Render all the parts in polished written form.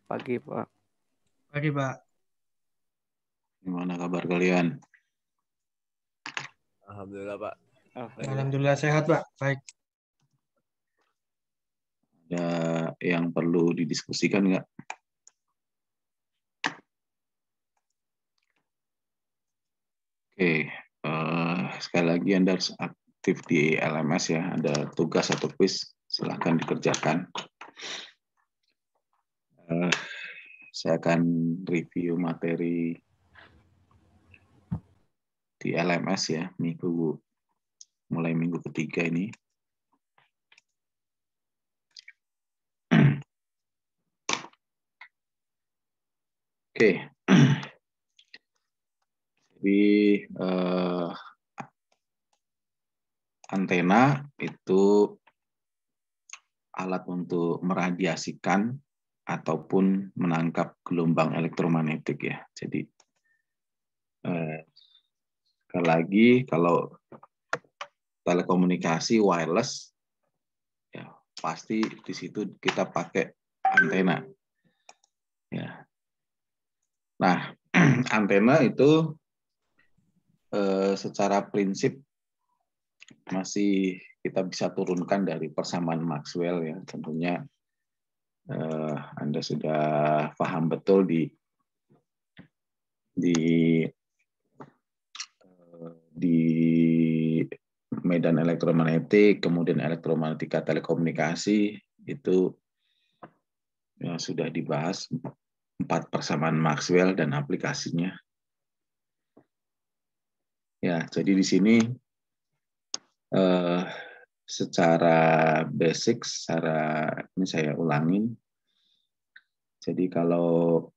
Pagi, Pak. Pagi, Pak. Gimana kabar kalian? Alhamdulillah, Pak. Alhamdulillah sehat, Pak. Baik. Ada yang perlu didiskusikan nggak? Oke, sekali lagi Anda harus aktif di LMS ya. Ada tugas atau quiz, silahkan dikerjakan. Saya akan review materi di LMS ya, mulai minggu ketiga ini. Oke, jadi antena itu alat untuk meradiasikan ataupun menangkap gelombang elektromagnetik ya. Jadi sekali lagi kalau telekomunikasi wireless ya pasti di situ kita pakai antena. Ya. Nah, antena itu secara prinsip masih kita bisa turunkan dari persamaan Maxwell ya. Tentunya Anda sudah paham betul di medan elektromagnetik, kemudian elektromagnetika telekomunikasi itu ya, sudah dibahas 4 persamaan Maxwell dan aplikasinya. Ya, jadi di sini secara basic, ini saya ulangin. Jadi kalau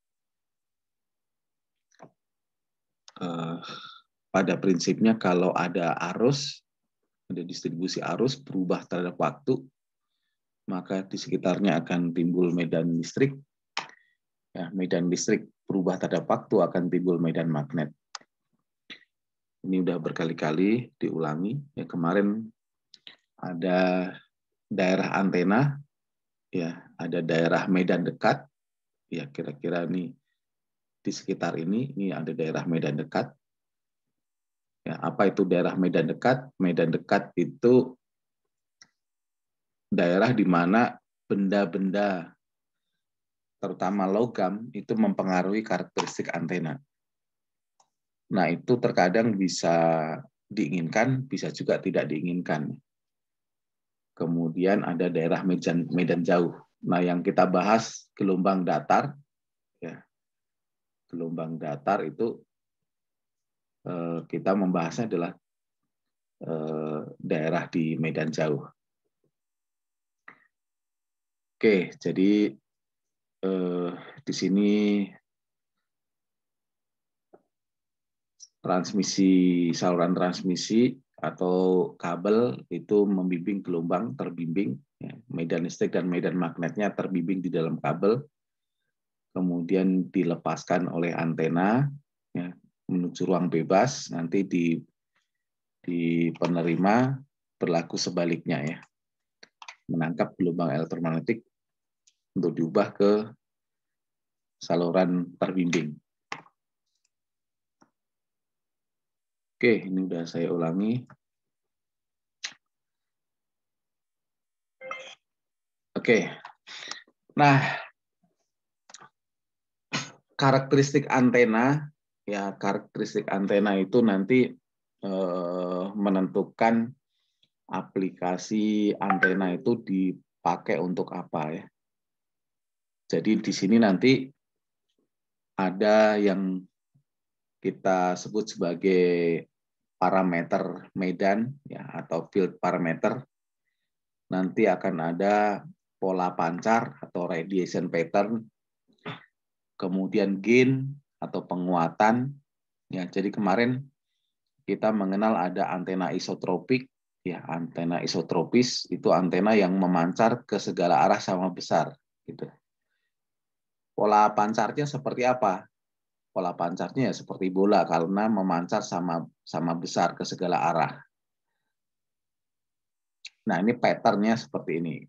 pada prinsipnya kalau ada arus, ada distribusi arus berubah terhadap waktu, maka di sekitarnya akan timbul medan listrik. Ya, medan listrik berubah terhadap waktu akan timbul medan magnet. Ini udah berkali-kali diulangi. Ya, kemarin ada daerah antena, ya, ada daerah medan dekat. Ya, kira-kira ini di sekitar ini ada daerah medan dekat. Ya, apa itu daerah medan dekat? Medan dekat itu daerah di mana benda-benda terutama logam itu mempengaruhi karakteristik antena. Nah, itu terkadang bisa diinginkan, bisa juga tidak diinginkan. Kemudian ada daerah medan jauh. Nah, yang kita bahas gelombang datar, ya, gelombang datar itu kita membahasnya adalah daerah di medan jauh. Oke, jadi di sini saluran transmisi atau kabel itu membimbing gelombang terbimbing, ya, medan listrik dan medan magnetnya terbimbing di dalam kabel, kemudian dilepaskan oleh antena ya, menuju ruang bebas, nanti di penerima berlaku sebaliknya ya, menangkap gelombang elektromagnetik untuk diubah ke saluran terbimbing. Oke, ini udah saya ulangi. Oke, nah karakteristik antena itu nanti menentukan aplikasi antena itu dipakai untuk apa ya. Jadi di sini nanti ada yang kita sebut sebagai parameter medan ya, atau field parameter. Nanti akan ada pola pancar atau radiation pattern, kemudian gain atau penguatan. Ya, jadi kemarin kita mengenal ada antena isotropik, ya, antena isotropis itu antena yang memancar ke segala arah sama besar, gitu. Pola pancarnya seperti apa? Pola pancarnya ya seperti bola karena memancar sama besar ke segala arah. Nah, ini patternnya seperti ini.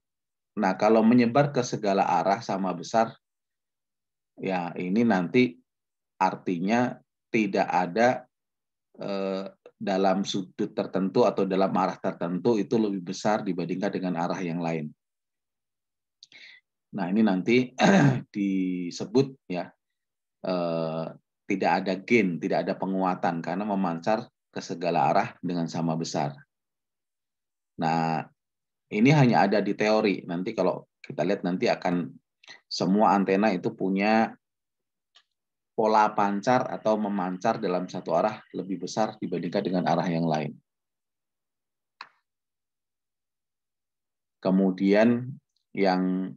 Nah, kalau menyebar ke segala arah sama besar, ya ini nanti artinya tidak ada dalam sudut tertentu atau dalam arah tertentu itu lebih besar dibandingkan dengan arah yang lain. Nah, ini nanti disebut ya tidak ada gain, tidak ada penguatan karena memancar ke segala arah dengan sama besar. Nah, ini hanya ada di teori. Nanti kalau kita lihat nanti akan semua antena itu punya pola pancar atau memancar dalam satu arah lebih besar dibandingkan dengan arah yang lain. Kemudian yang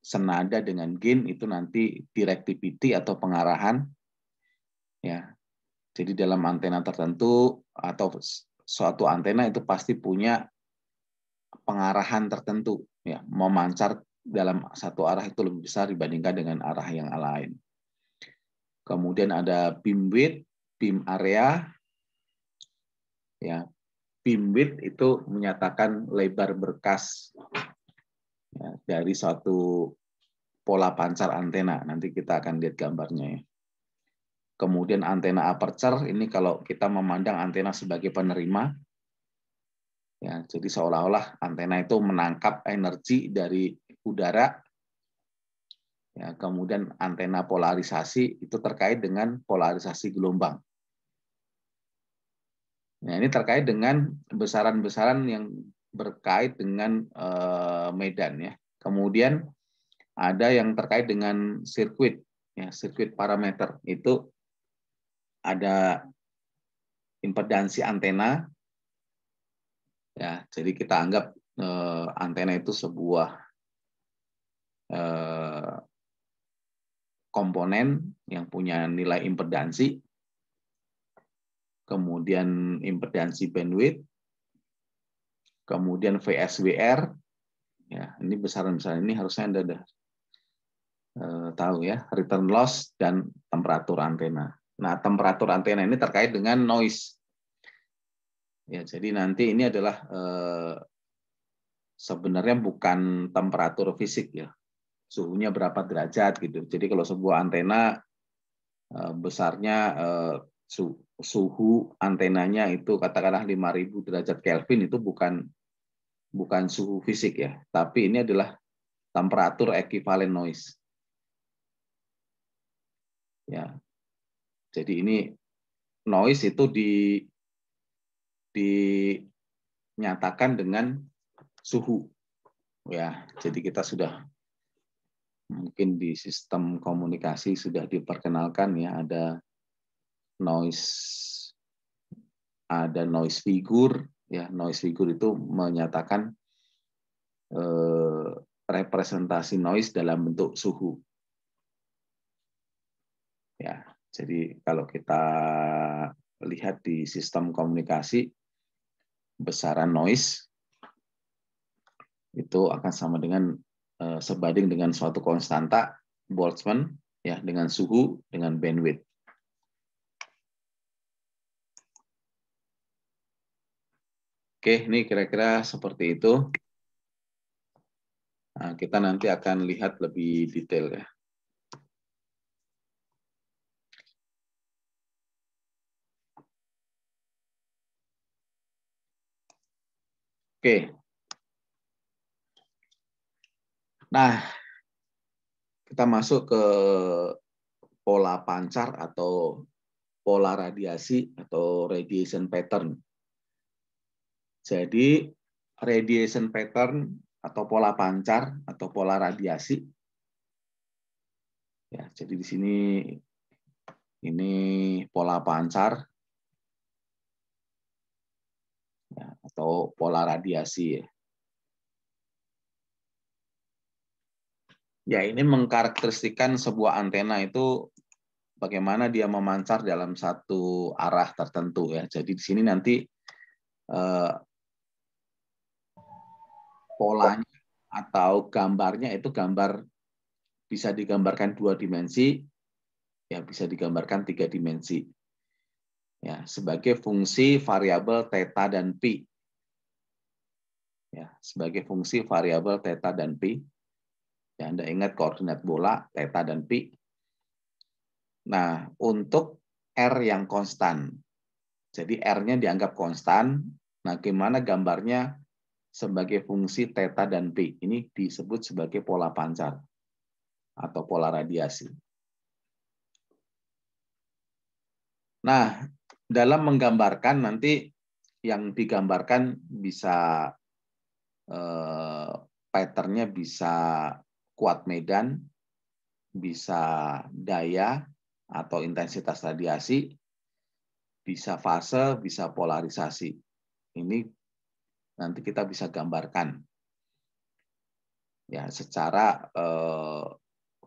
senada dengan gain itu nanti directivity atau pengarahan. Ya, jadi dalam antena tertentu atau suatu antena itu pasti punya pengarahan tertentu, ya, memancar dalam satu arah itu lebih besar dibandingkan dengan arah yang lain. Kemudian ada beam width, beam area, ya, beam width itu menyatakan lebar berkas ya, dari suatu pola pancar antena. Nanti kita akan lihat gambarnya ya. Kemudian antena aperture ini kalau kita memandang antena sebagai penerima, ya, jadi seolah-olah antena itu menangkap energi dari udara. Ya, kemudian antena polarisasi itu terkait dengan polarisasi gelombang. Nah, ini terkait dengan besaran-besaran yang berkait dengan medan ya. Kemudian ada yang terkait dengan sirkuit, ya, sirkuit parameter itu ada impedansi antena, ya. Jadi kita anggap antena itu sebuah komponen yang punya nilai impedansi, kemudian impedansi bandwidth, kemudian VSWR, ya, ini besaran-besaran ini harusnya Anda sudah tahu ya, return loss dan temperatur antena. Nah, temperatur antena ini terkait dengan noise. Ya, jadi nanti ini adalah sebenarnya bukan temperatur fisik ya, suhunya berapa derajat gitu. Jadi kalau sebuah antena besarnya suhu antenanya itu katakanlah 5.000 derajat Kelvin itu bukan suhu fisik ya, tapi ini adalah temperatur ekivalen noise. Ya, jadi ini noise itu dinyatakan dengan suhu. Ya, jadi kita sudah mungkin di sistem komunikasi sudah diperkenalkan ya, ada noise figure ya. Noise figure itu menyatakan representasi noise dalam bentuk suhu. Ya, jadi kalau kita lihat di sistem komunikasi, besaran noise itu akan sama dengan sebanding dengan suatu konstanta Boltzmann ya, dengan suhu dengan bandwidth. Oke, ini kira-kira seperti itu. Nah, kita nanti akan lihat lebih detail ya. Oke. Nah, kita masuk ke pola pancar atau pola radiasi atau radiation pattern. Jadi radiation pattern atau pola pancar atau pola radiasi. Ya, jadi di sini ini pola pancar ya, atau pola radiasi ya. Ya, ini mengkarakteristikkan sebuah antena itu bagaimana dia memancar dalam satu arah tertentu ya. Jadi di sini nanti polanya atau gambarnya itu gambar bisa digambarkan 2 dimensi, ya bisa digambarkan 3 dimensi. Ya, sebagai fungsi variabel theta dan pi. Ya, sebagai fungsi variabel theta dan pi. Ya, Anda ingat koordinat bola, theta dan pi. Nah, untuk R yang konstan. Jadi R-nya dianggap konstan. Nah, gimana gambarnya sebagai fungsi theta dan pi? Ini disebut sebagai pola pancar atau pola radiasi. Nah, dalam menggambarkan nanti yang digambarkan bisa patternnya bisa kuat medan, bisa daya atau intensitas radiasi, bisa fase, bisa polarisasi. Ini nanti kita bisa gambarkan ya secara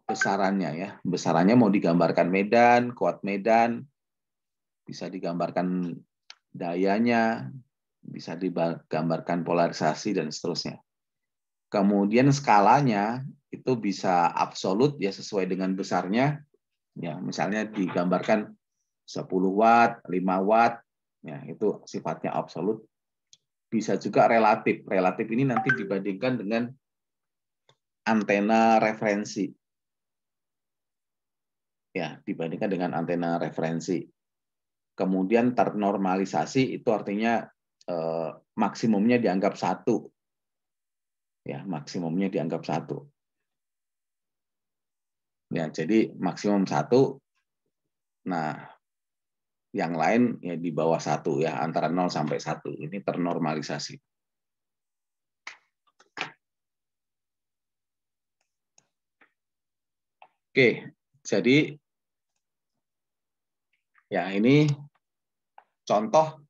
besarannya ya. Besarannya mau digambarkan medan, kuat medan, bisa digambarkan dayanya, bisa digambarkan polarisasi dan seterusnya. Kemudian skalanya itu bisa absolut ya sesuai dengan besarnya. Ya, misalnya digambarkan 10 watt, 5 watt, ya itu sifatnya absolut. Bisa juga relatif. Relatif ini nanti dibandingkan dengan antena referensi. Ya, dibandingkan dengan antena referensi. Kemudian ternormalisasi itu artinya maksimumnya dianggap 1. Ya, maksimumnya dianggap 1. Ya, jadi maksimum 1. Nah, yang lain ya di bawah 1 ya, antara 0 sampai 1. Ini ternormalisasi. Oke, jadi ya ini contoh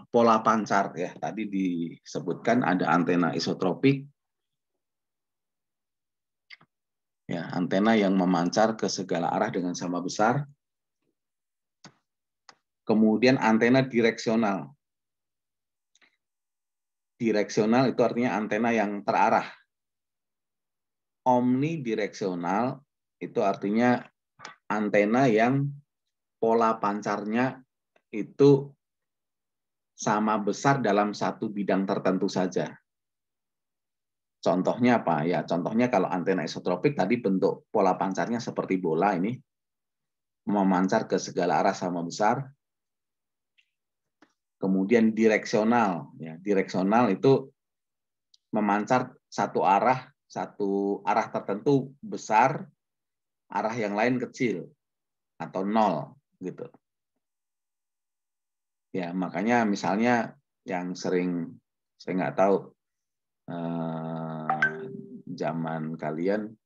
pola pancar ya. Tadi disebutkan ada antena isotropik, ya antena yang memancar ke segala arah dengan sama besar. Kemudian antena direksional. Direksional itu artinya antena yang terarah. Omnidireksional itu artinya antena yang pola pancarnya itu sama besar dalam satu bidang tertentu saja. Contohnya apa? Ya, contohnya kalau antena isotropik tadi bentuk pola pancarnya seperti bola ini, memancar ke segala arah sama besar. Kemudian direksional, ya, direksional itu memancar satu arah tertentu besar, arah yang lain kecil atau nol, gitu. Ya, makanya misalnya yang sering saya nggak tahu zaman kalian,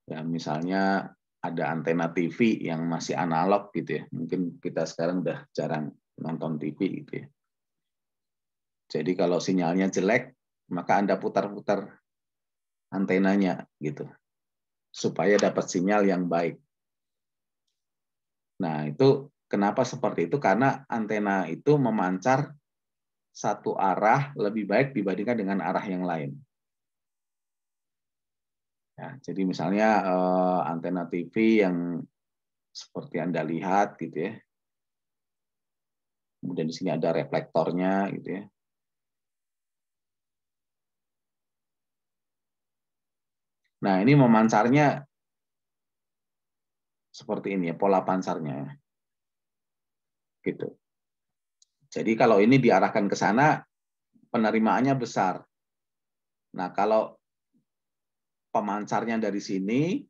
ya misalnya ada antena TV yang masih analog gitu ya. Mungkin kita sekarang udah jarang nonton TV gitu ya. Jadi kalau sinyalnya jelek, maka Anda putar-putar antenanya gitu supaya dapat sinyal yang baik. Nah, itu kenapa seperti itu? Karena antena itu memancar satu arah lebih baik dibandingkan dengan arah yang lain. Ya, jadi misalnya antena TV yang seperti Anda lihat gitu ya. Kemudian di sini ada reflektornya gitu ya. Nah, ini memancarnya seperti ini ya, pola pancarnya. Gitu. Jadi kalau ini diarahkan ke sana, penerimaannya besar. Nah, kalau pemancarnya dari sini,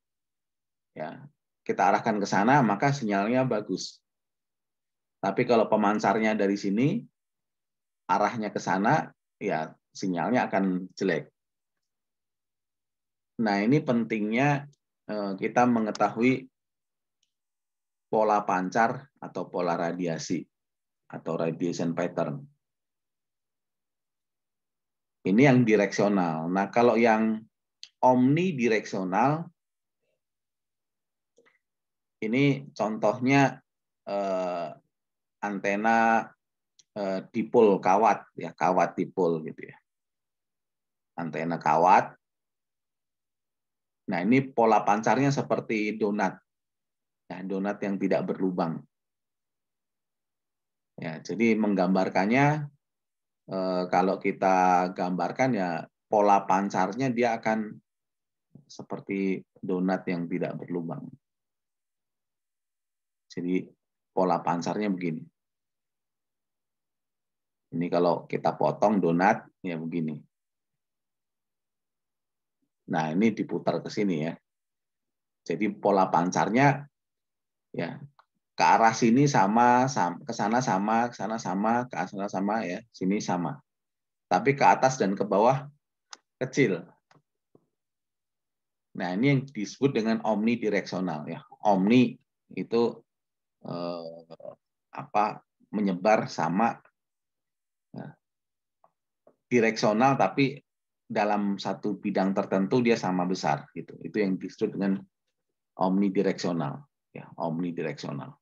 ya kita arahkan ke sana, maka sinyalnya bagus. Tapi kalau pemancarnya dari sini, arahnya ke sana, ya sinyalnya akan jelek. Nah, ini pentingnya kita mengetahui pola pancar atau pola radiasi atau radiation pattern. Ini yang direksional. Nah, kalau yang omnidireksional, ini contohnya antena dipol kawat, ya kawat dipol gitu ya. Antena kawat. Nah, ini pola pancarnya seperti donat. Ya, donat yang tidak berlubang. Ya, jadi menggambarkannya kalau kita gambarkan ya pola pancarnya dia akan seperti donat yang tidak berlubang. Jadi pola pancarnya begini. Ini kalau kita potong donat, ya begini. Nah, ini diputar ke sini ya. Jadi pola pancarnya ya ke arah sini sama, ke sana sama, ke sana sama, ke sana sama ya, sini sama. Tapi ke atas dan ke bawah kecil. Nah, ini yang disebut dengan omnidireksional ya. Omni itu menyebar sama, direksional tapi dalam satu bidang tertentu dia sama besar gitu. Itu yang disebut dengan omnidireksional ya, omnidireksional.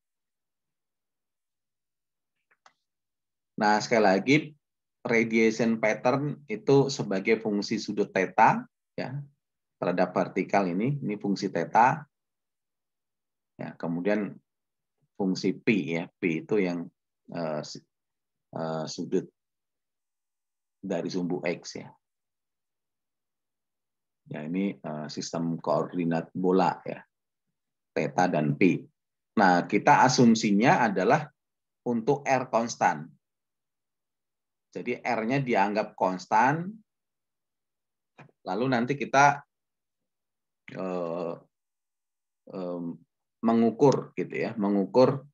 Nah, sekali lagi radiation pattern itu sebagai fungsi sudut theta ya terhadap vertikal ini fungsi theta ya, kemudian fungsi pi ya, pi itu yang sudut dari sumbu X ya. Ya, ini sistem koordinat bola ya, theta dan pi. Nah, kita asumsinya adalah untuk R konstan. Jadi R-nya dianggap konstan, lalu nanti kita mengukur gitu ya, mengukur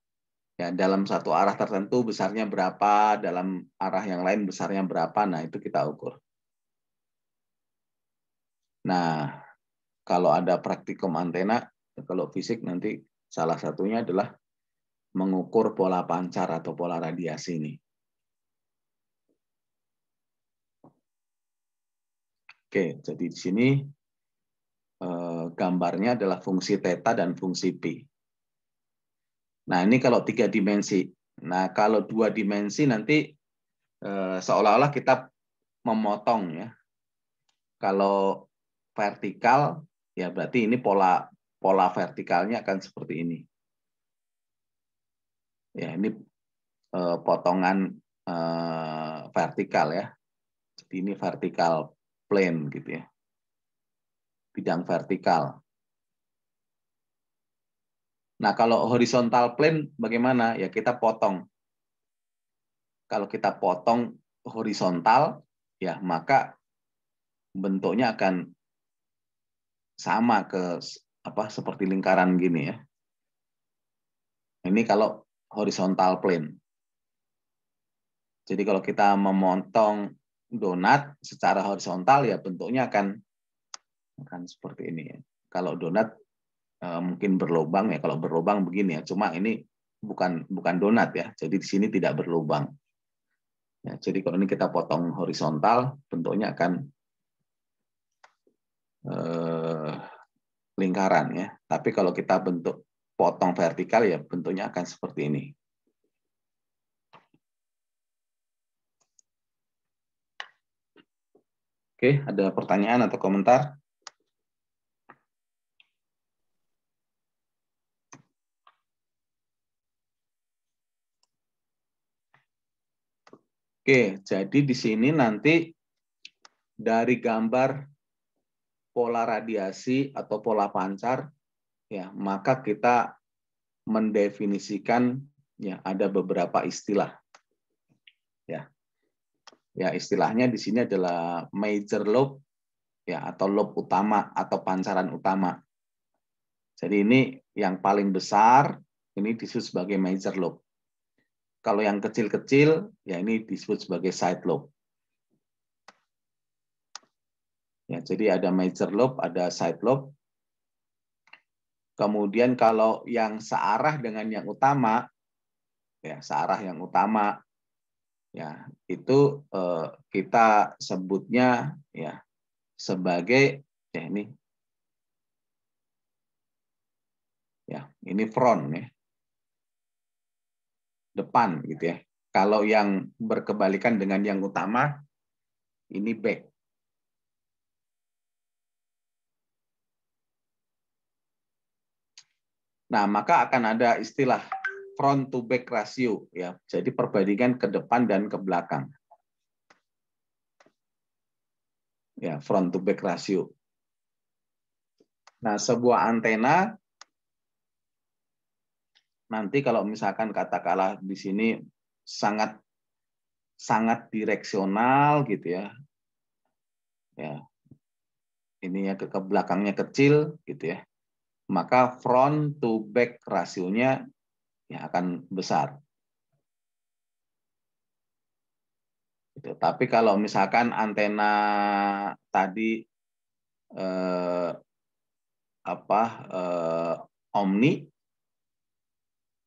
ya dalam satu arah tertentu besarnya berapa, dalam arah yang lain besarnya berapa. Nah, itu kita ukur. Nah, kalau ada praktikum antena, kalau fisik nanti salah satunya adalah mengukur pola pancar atau pola radiasi ini. Oke, jadi di sini gambarnya adalah fungsi theta dan fungsi pi. Nah, ini kalau 3 dimensi. Nah, kalau 2 dimensi nanti seolah-olah kita memotong ya. Kalau vertikal ya berarti ini pola vertikalnya akan seperti ini. Ya, ini potongan vertikal ya. Jadi ini vertikal plane gitu ya. Bidang vertikal. Nah, kalau horizontal plane bagaimana? Ya kita potong. Kalau kita potong horizontal, ya maka bentuknya akan sama seperti lingkaran gini ya. Ini kalau horizontal plane. Jadi kalau kita memotong donat secara horizontal ya bentuknya akan seperti ini ya. Kalau donat mungkin berlubang ya, kalau berlubang begini ya. Cuma ini bukan donat ya. Jadi di sini tidak berlubang. Ya, jadi kalau ini kita potong horizontal, bentuknya akan lingkaran ya. Tapi kalau kita potong vertikal ya bentuknya akan seperti ini. Oke, ada pertanyaan atau komentar? Oke, jadi di sini nanti dari gambar pola radiasi atau pola pancar, ya maka kita mendefinisikan ya ada beberapa istilah. Ya istilahnya di sini adalah major lobe ya atau lobe utama atau pancaran utama. Jadi ini yang paling besar ini disebut sebagai major lobe. Kalau yang kecil-kecil, ya ini disebut sebagai side lobe. Ya, jadi ada major lobe, ada side lobe. Kemudian kalau yang searah dengan yang utama, ya searah yang utama, ya itu kita sebutnya ya sebagai ya ini front ya. Depan gitu ya. Kalau yang berkebalikan dengan yang utama ini back. Nah, maka akan ada istilah front to back ratio ya. Jadi perbandingan ke depan dan ke belakang. Ya, front to back rasio. Nah, sebuah antena nanti kalau misalkan katakanlah di sini sangat direksional gitu ya. Ya, ininya ke belakangnya kecil gitu ya. Maka front to back rasionya ya akan besar. Gitu. Tapi kalau misalkan antena tadi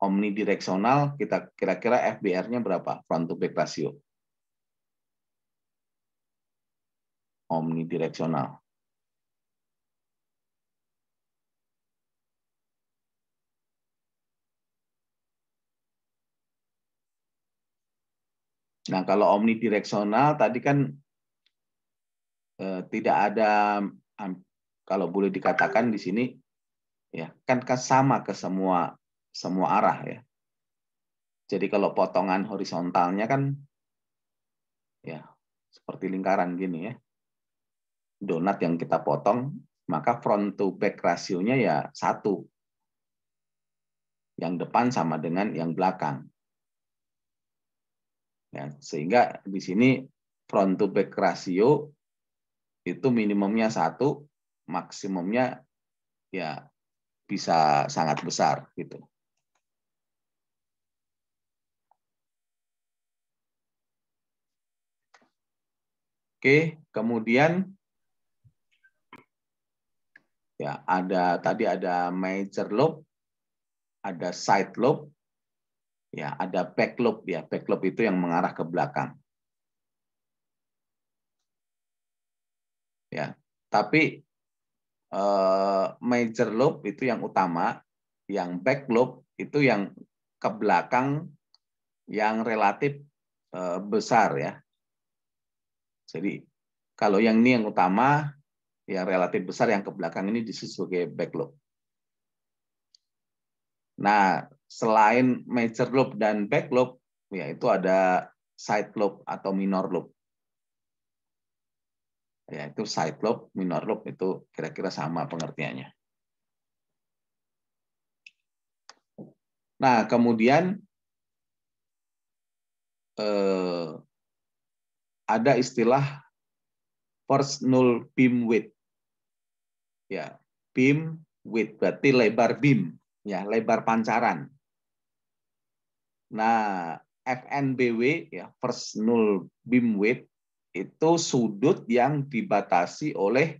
omnidireksional, kita kira-kira FBR-nya berapa? Front to back ratio. Omnidireksional. Nah, kalau omnidireksional tadi kan tidak ada, kalau boleh dikatakan di sini ya kan sama ke semua arah ya. Jadi kalau potongan horizontalnya kan ya seperti lingkaran gini ya. Donat yang kita potong, maka front to back rasionya ya 1. Yang depan sama dengan yang belakang. Ya, sehingga di sini front to back rasio itu minimumnya 1, maksimumnya ya bisa sangat besar gitu. Oke, kemudian ya tadi ada major lobe, ada side lobe, ya ada back lobe ya. Back lobe itu yang mengarah ke belakang. Ya, tapi major lobe itu yang utama, yang back lobe itu yang ke belakang yang relatif besar ya. Jadi kalau yang ini yang utama, yang relatif besar, yang ke belakang ini disebut sebagai back lobe. Nah, selain major lobe dan back lobe, ya itu ada side lobe atau minor lobe. Ya, itu side lobe, minor lobe itu kira-kira sama pengertiannya. Nah, kemudian ada istilah first null beam width. Ya, beam width berarti lebar beam, ya, lebar pancaran. Nah, FNBW ya, first null beam width itu sudut yang dibatasi oleh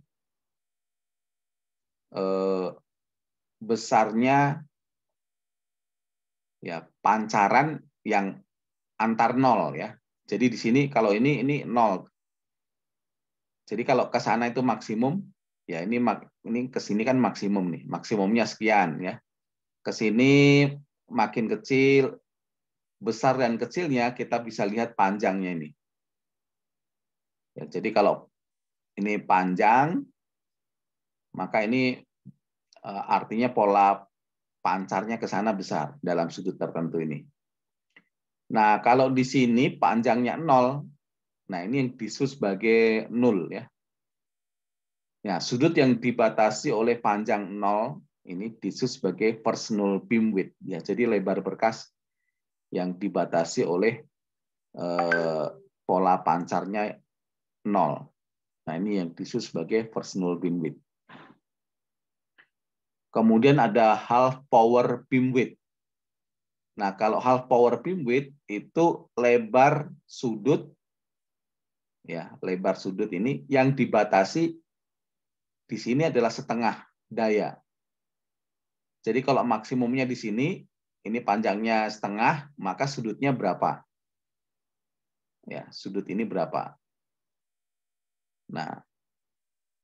besarnya ya pancaran yang antar nol ya. Jadi di sini kalau ini nol. Jadi kalau ke sana itu maksimum, ya ini ke sini kan maksimum nih, maksimumnya sekian ya. Ke sini makin kecil, besar dan kecilnya kita bisa lihat panjangnya ini. Ya, jadi kalau ini panjang, maka ini artinya pola pancarnya ke sana besar dalam sudut tertentu ini. Nah, kalau di sini panjangnya 0, nah ini yang disebut sebagai 0 ya. Ya, sudut yang dibatasi oleh panjang 0 ini disebut sebagai first null beam width ya. Jadi lebar berkas yang dibatasi oleh pola pancarnya 0. Nah, ini yang disebut sebagai first null beam width. Kemudian ada half power beam width. Nah, kalau half power beam width itu lebar sudut ya, lebar sudut ini yang dibatasi di sini adalah setengah daya. Jadi kalau maksimumnya di sini, ini panjangnya setengah, maka sudutnya berapa? Ya, sudut ini berapa? Nah,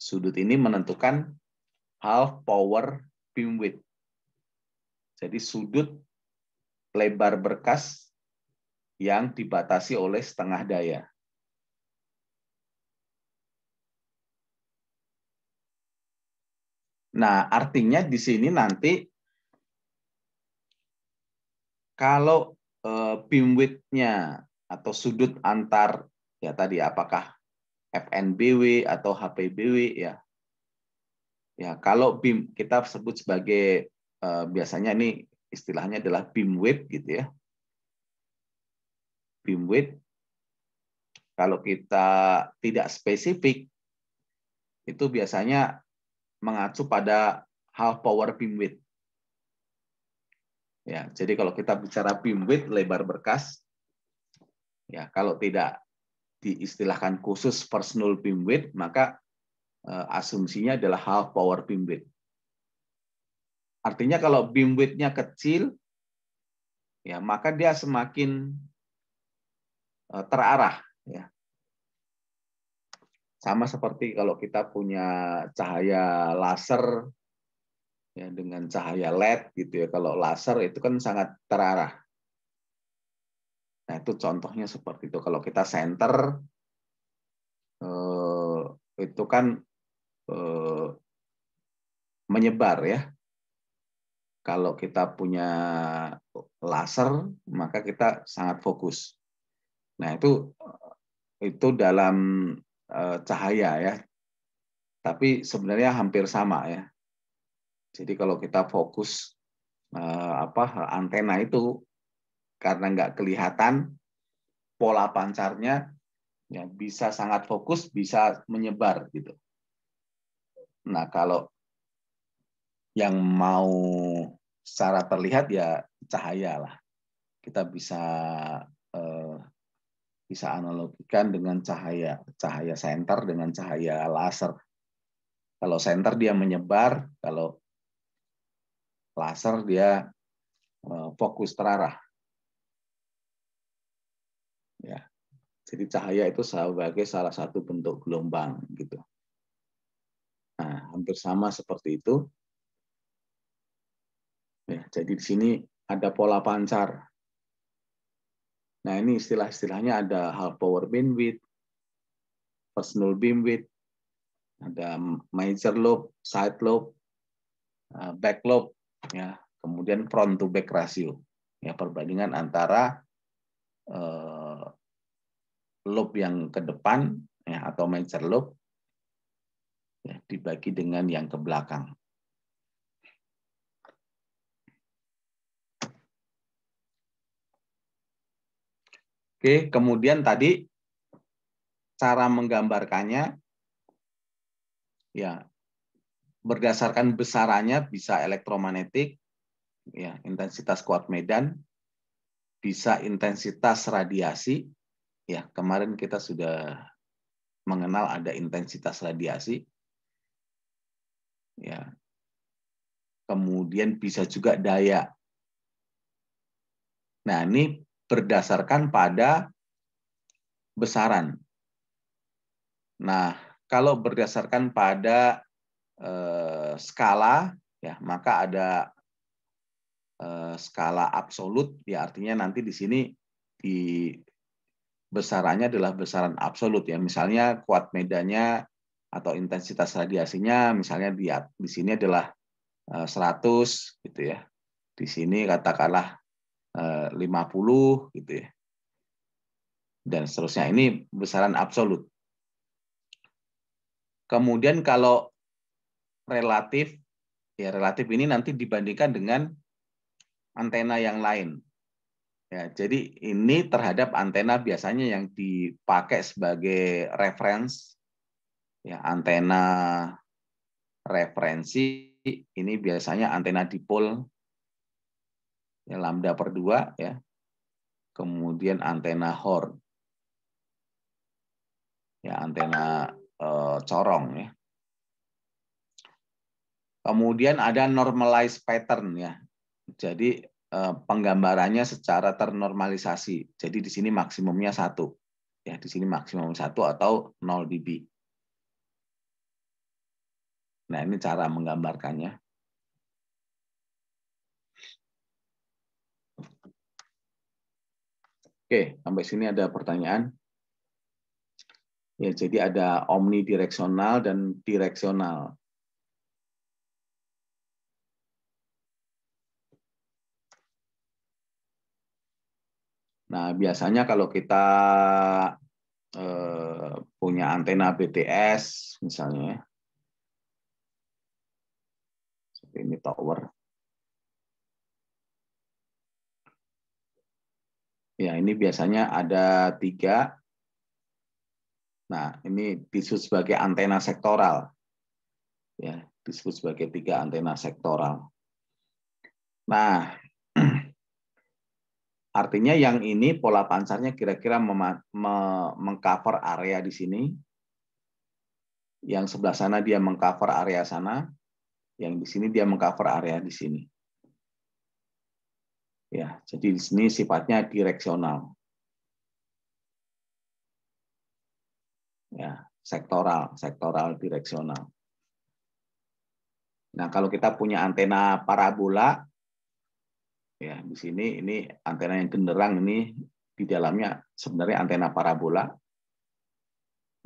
sudut ini menentukan half power beam width. Jadi sudut lebar berkas yang dibatasi oleh setengah daya. Nah, artinya di sini nanti kalau beam width-nya atau sudut antar ya tadi apakah FNBW atau HPBW ya. Ya, kalau beam kita sebut sebagai biasanya ini istilahnya adalah beam width gitu ya. Beam width kalau kita tidak spesifik itu biasanya mengacu pada half power beam width. Ya, jadi kalau kita bicara beam width lebar berkas ya kalau tidak diistilahkan khusus first null beam width maka asumsinya adalah half power beam width. Artinya kalau beam width-nya kecil, ya maka dia semakin terarah. Ya. Sama seperti kalau kita punya cahaya laser ya, dengan cahaya LED gitu ya. Kalau laser itu kan sangat terarah. Nah itu contohnya seperti itu. Kalau kita center itu kan menyebar ya. Kalau kita punya laser, maka kita sangat fokus. Nah, itu dalam cahaya ya. Tapi sebenarnya hampir sama ya. Jadi kalau kita fokus antena itu karena nggak kelihatan pola pancarnya ya bisa sangat fokus, bisa menyebar gitu. Nah, kalau yang mau secara terlihat ya cahaya lah. Kita bisa analogikan dengan cahaya senter dengan cahaya laser. Kalau senter dia menyebar, kalau laser dia fokus terarah. Ya. Jadi cahaya itu sebagai salah satu bentuk gelombang gitu. Nah, hampir sama seperti itu. Ya, jadi di sini ada pola pancar. Nah, ini istilah-istilahnya ada half power beamwidth, first null beamwidth, ada major lobe, side lobe, back lobe, ya, kemudian front to back ratio. Ya, perbandingan antara lobe yang ke depan ya, atau major lobe ya, dibagi dengan yang ke belakang. Oke, kemudian tadi cara menggambarkannya ya berdasarkan besarannya bisa elektromagnetik, ya intensitas kuat medan, bisa intensitas radiasi. Ya, kemarin kita sudah mengenal ada intensitas radiasi. Ya. Kemudian bisa juga daya. Nah, ini berdasarkan pada besaran. Nah, kalau berdasarkan pada skala, ya maka ada skala absolut, ya artinya nanti di sini di besarannya adalah besaran absolut ya. Misalnya kuat medannya atau intensitas radiasinya, misalnya di sini adalah 100 gitu ya. Di sini katakanlah 50 gitu ya. Dan seterusnya, ini besaran absolut. Kemudian kalau relatif, ya relatif ini nanti dibandingkan dengan antena yang lain. Ya, jadi ini terhadap antena biasanya yang dipakai sebagai reference, ya antena referensi ini biasanya antena dipol ya, lambda per 2 ya. Kemudian antena Horn. Ya, antena corong ya. Kemudian ada normalized pattern ya. Jadi penggambarannya secara ternormalisasi. Jadi di sini maksimumnya 1. Ya, di sini maksimum 1 atau 0 dB. Nah, ini cara menggambarkannya. Oke, sampai sini ada pertanyaan. Ya, jadi ada omnidireksional dan direksional. Nah, biasanya kalau kita punya antena BTS misalnya, seperti ini tower. Ya, ini biasanya ada 3. Nah, ini disebut sebagai antena sektoral. Ya, disebut sebagai 3 antena sektoral. Nah, artinya yang ini pola pancarnya kira-kira mengcover area di sini. Yang sebelah sana dia mengcover area sana. Yang di sini dia mengcover area di sini. Ya, jadi di sini sifatnya direksional. Ya, sektoral direksional. Nah, kalau kita punya antena parabola, ya di sini ini antena yang genderang ini di dalamnya sebenarnya antena parabola.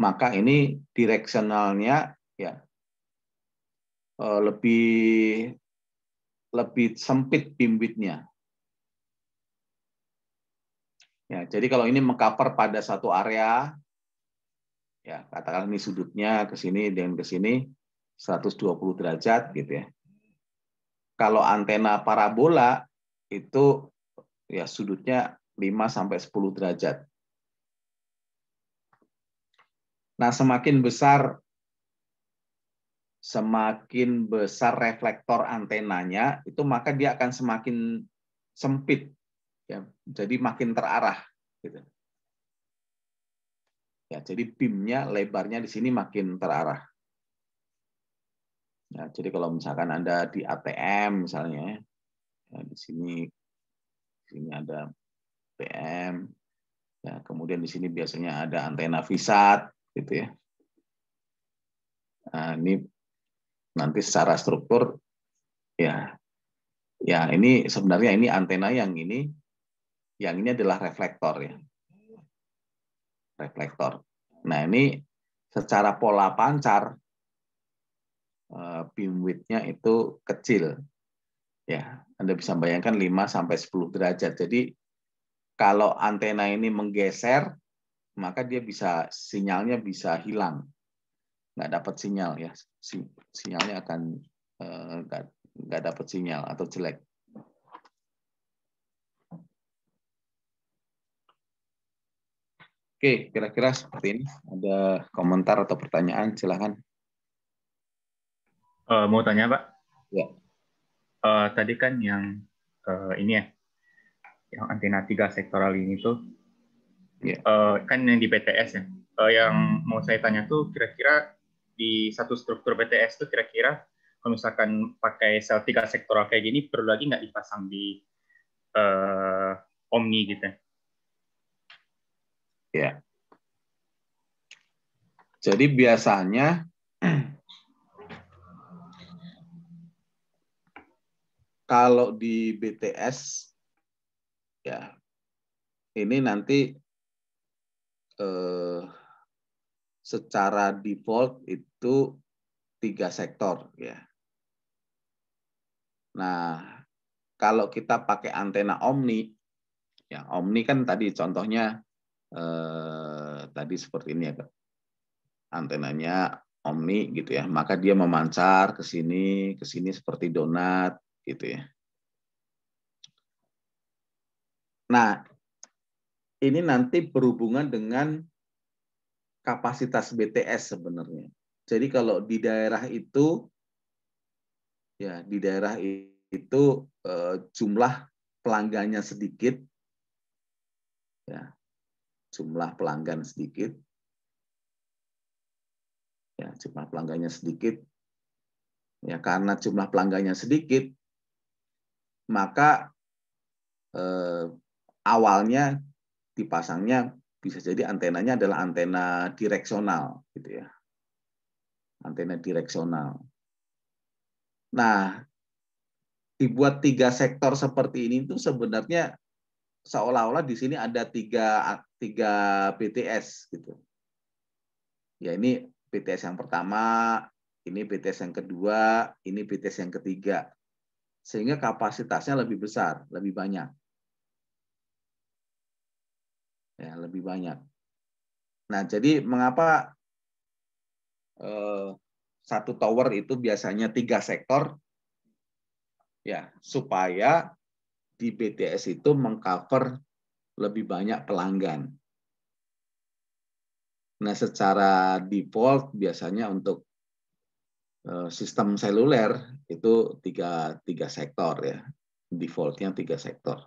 Maka ini direksionalnya ya lebih sempit beam width-nya. Ya, jadi kalau ini mengcover pada satu area, ya katakan ini sudutnya ke sini dan ke sini 120 derajat gitu ya. Kalau antena parabola itu ya sudutnya 5 sampai 10 derajat. Nah, semakin besar reflektor antenanya, itu maka dia akan semakin sempit ya. Jadi makin terarah gitu. Ya, jadi beamnya lebarnya di sini makin terarah. Ya, jadi kalau misalkan Anda di ATM misalnya, ya, di sini ada ATM, ya, kemudian di sini biasanya ada antena VSAT, gitu ya. Nah, ini nanti secara struktur, ya ini sebenarnya ini antena yang ini adalah reflektor ya, reflektor. Nah ini secara pola pancar beam width-nya itu kecil. Ya, Anda bisa bayangkan 5 sampai 10 derajat. Jadi kalau antena ini menggeser, maka dia sinyalnya bisa hilang. Nggak dapat sinyal ya. Sinyalnya akan nggak dapat sinyal atau jelek. Oke, kira-kira seperti ini. Ada komentar atau pertanyaan? Silakan. Mau tanya, Pak? Ya. Tadi kan yang ini ya, yang antena 3 sektoral ini tuh, ya. Kan yang di BTS ya. Yang mau saya tanya tuh kira-kira di satu struktur BTS tuh kira-kira kalau misalkan pakai sel 3 sektoral kayak gini perlu lagi nggak dipasang di Omni gitu? Ya. Jadi biasanya kalau di BTS ya ini nanti secara default itu 3 sektor ya. Nah, kalau kita pakai antena Omni, ya Omni kan tadi contohnya tadi seperti ini ya, antenanya Omni gitu ya, maka dia memancar ke sini seperti donat gitu ya. Nah, ini nanti berhubungan dengan kapasitas BTS sebenarnya. Jadi kalau di daerah itu, ya di daerah itu jumlah pelanggannya sedikit, ya jumlah pelanggan sedikit, ya jumlah pelanggannya sedikit, ya karena jumlah pelanggannya sedikit, maka awalnya dipasangnya bisa jadi antenanya adalah antena direksional, gitu ya, antena direksional. Nah, dibuat 3 sektor seperti ini itu sebenarnya seolah-olah di sini ada tiga BTS gitu. Ya ini BTS yang pertama, ini BTS yang kedua, ini BTS yang ketiga. Sehingga kapasitasnya lebih besar, lebih banyak. Ya, lebih banyak. Nah, jadi mengapa satu tower itu biasanya 3 sektor? Ya, supaya di BTS itu mengcover lebih banyak pelanggan. Nah, secara default biasanya untuk sistem seluler itu tiga sektor ya, defaultnya 3 sektor.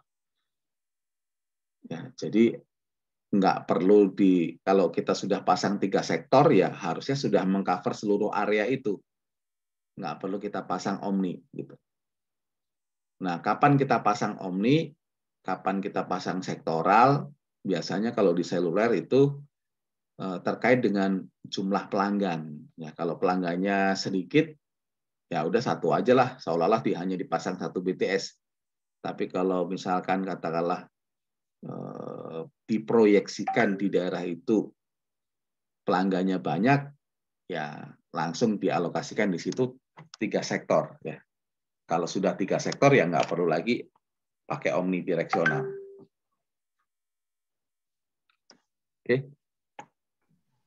Ya, jadi nggak perlu kalau kita sudah pasang 3 sektor ya harusnya sudah mengcover seluruh area itu, nggak perlu kita pasang omni gitu. Nah, kapan kita pasang omni, kapan kita pasang sektoral? Biasanya kalau di seluler itu terkait dengan jumlah pelanggan. Ya, kalau pelanggannya sedikit, ya udah satu aja lah, seolah-olah hanya dipasang satu BTS. Tapi kalau misalkan katakanlah diproyeksikan di daerah itu pelanggannya banyak, ya langsung dialokasikan di situ 3 sektor. Ya. Kalau sudah 3 sektor ya nggak perlu lagi pakai omnidireksional. Oke.